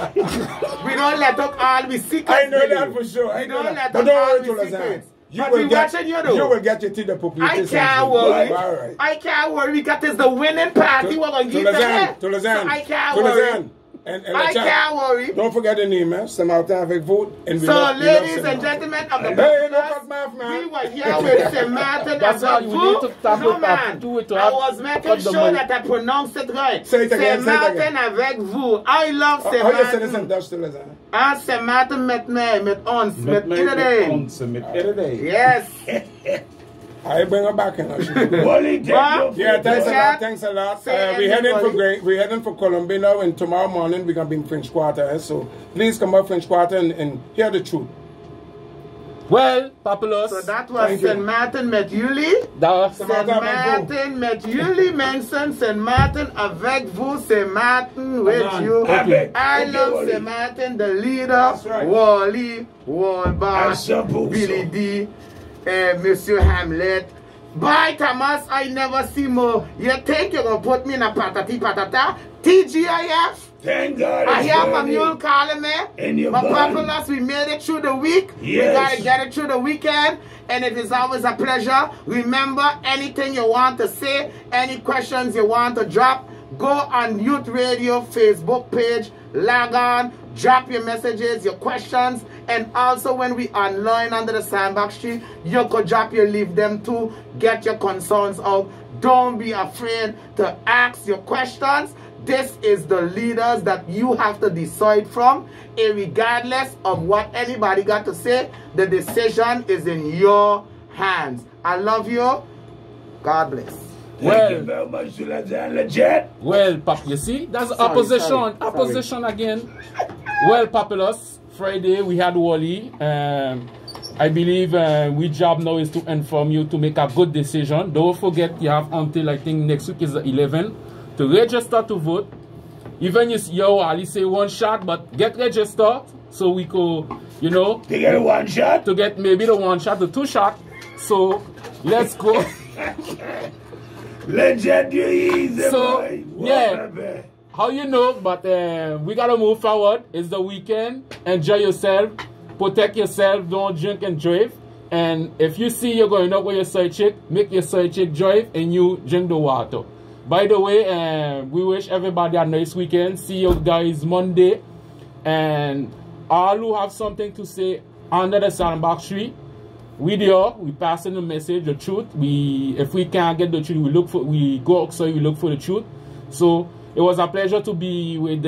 We don't let up all we secrets. I know Billy. that for sure. I know don't that. let But up don't all worry, we to secrets. You will get your teeth I can't worry. Right. I can't worry because it's the winning party. We're gonna give them. To Lausanne. I can't worry. I can't worry. Don't forget the name, man. Saint-Martin avec vous. So, ladies and gentlemen of the podcast, we were here with Saint-Martin avec vous. No, man. I was making sure that I pronounced it right. Saint-Martin avec vous. I love Saint-Martin. How you say this in Dutch to Lausanne? Saint-Martin met mij, met ons, met iedereen. Yes. I bring her back in. Yeah, thanks a lot. We're heading for Colombia now, and tomorrow morning we're gonna be in French Quarter. So please come up French Quarter and hear the truth. Well, Papulous. So that was Saint Martin met Yuli. Saint Martin met Yuli Manson. Saint Martin avec vous. Saint Martin with you. I love Saint Martin, the leader. Right. Wally, Walbach, Billy D. Monsieur Hamlet. Bye, Thomas. I never see more. You think you're going to put me in a patati patata? TGIF? Thank God. I hear my mule calling me. My Papulous, we made it through the week. Yes. We got to get it through the weekend. And it is always a pleasure. Remember, anything you want to say, any questions you want to drop, go on Youth Radio Facebook page, log on, drop your messages, your questions, and also when we online under the sandbox tree, you could drop your leave them too, get your concerns out. Don't be afraid to ask your questions. This is the leaders that you have to decide from. And regardless of what anybody got to say, the decision is in your hands. I love you. God bless. Thank you very much, legit. Well, Pap, you see, that's opposition. Opposition again. Well, Papulous, Friday we had Wally. I believe we job now is to inform you to make a good decision. Don't forget you have until I think next week is the 11th to register to vote. Even if you Wally say one shot, but get registered so we could, you know, to get one shot, to get maybe the one shot, the two shot. So let's go. Legend, you easy, so boy. Yeah. How you know, but we gotta move forward. It's the weekend. Enjoy yourself. Protect yourself. Don't drink and drive. And if you see you're going up with your side chick, make your side chick drive and you drink the water. By the way, we wish everybody a nice weekend. See you guys Monday. And all who have something to say under the sandbox tree, we passing the message, the truth. If we can't get the truth, we go outside, we look for the truth. So it was a pleasure to be with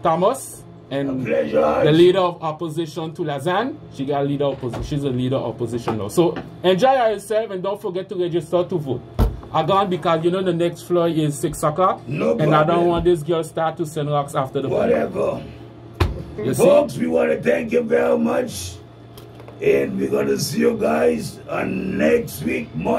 Thomas and the leader of opposition to Lausanne. She's a leader of opposition now. So enjoy yourself and don't forget to register to vote. Again, because you know the next floor is 6 o'clock. No problem. And I don't want this girl start to send rocks after the whatever. Folks, we want to thank you very much. And we're going to see you guys on next week, Monday.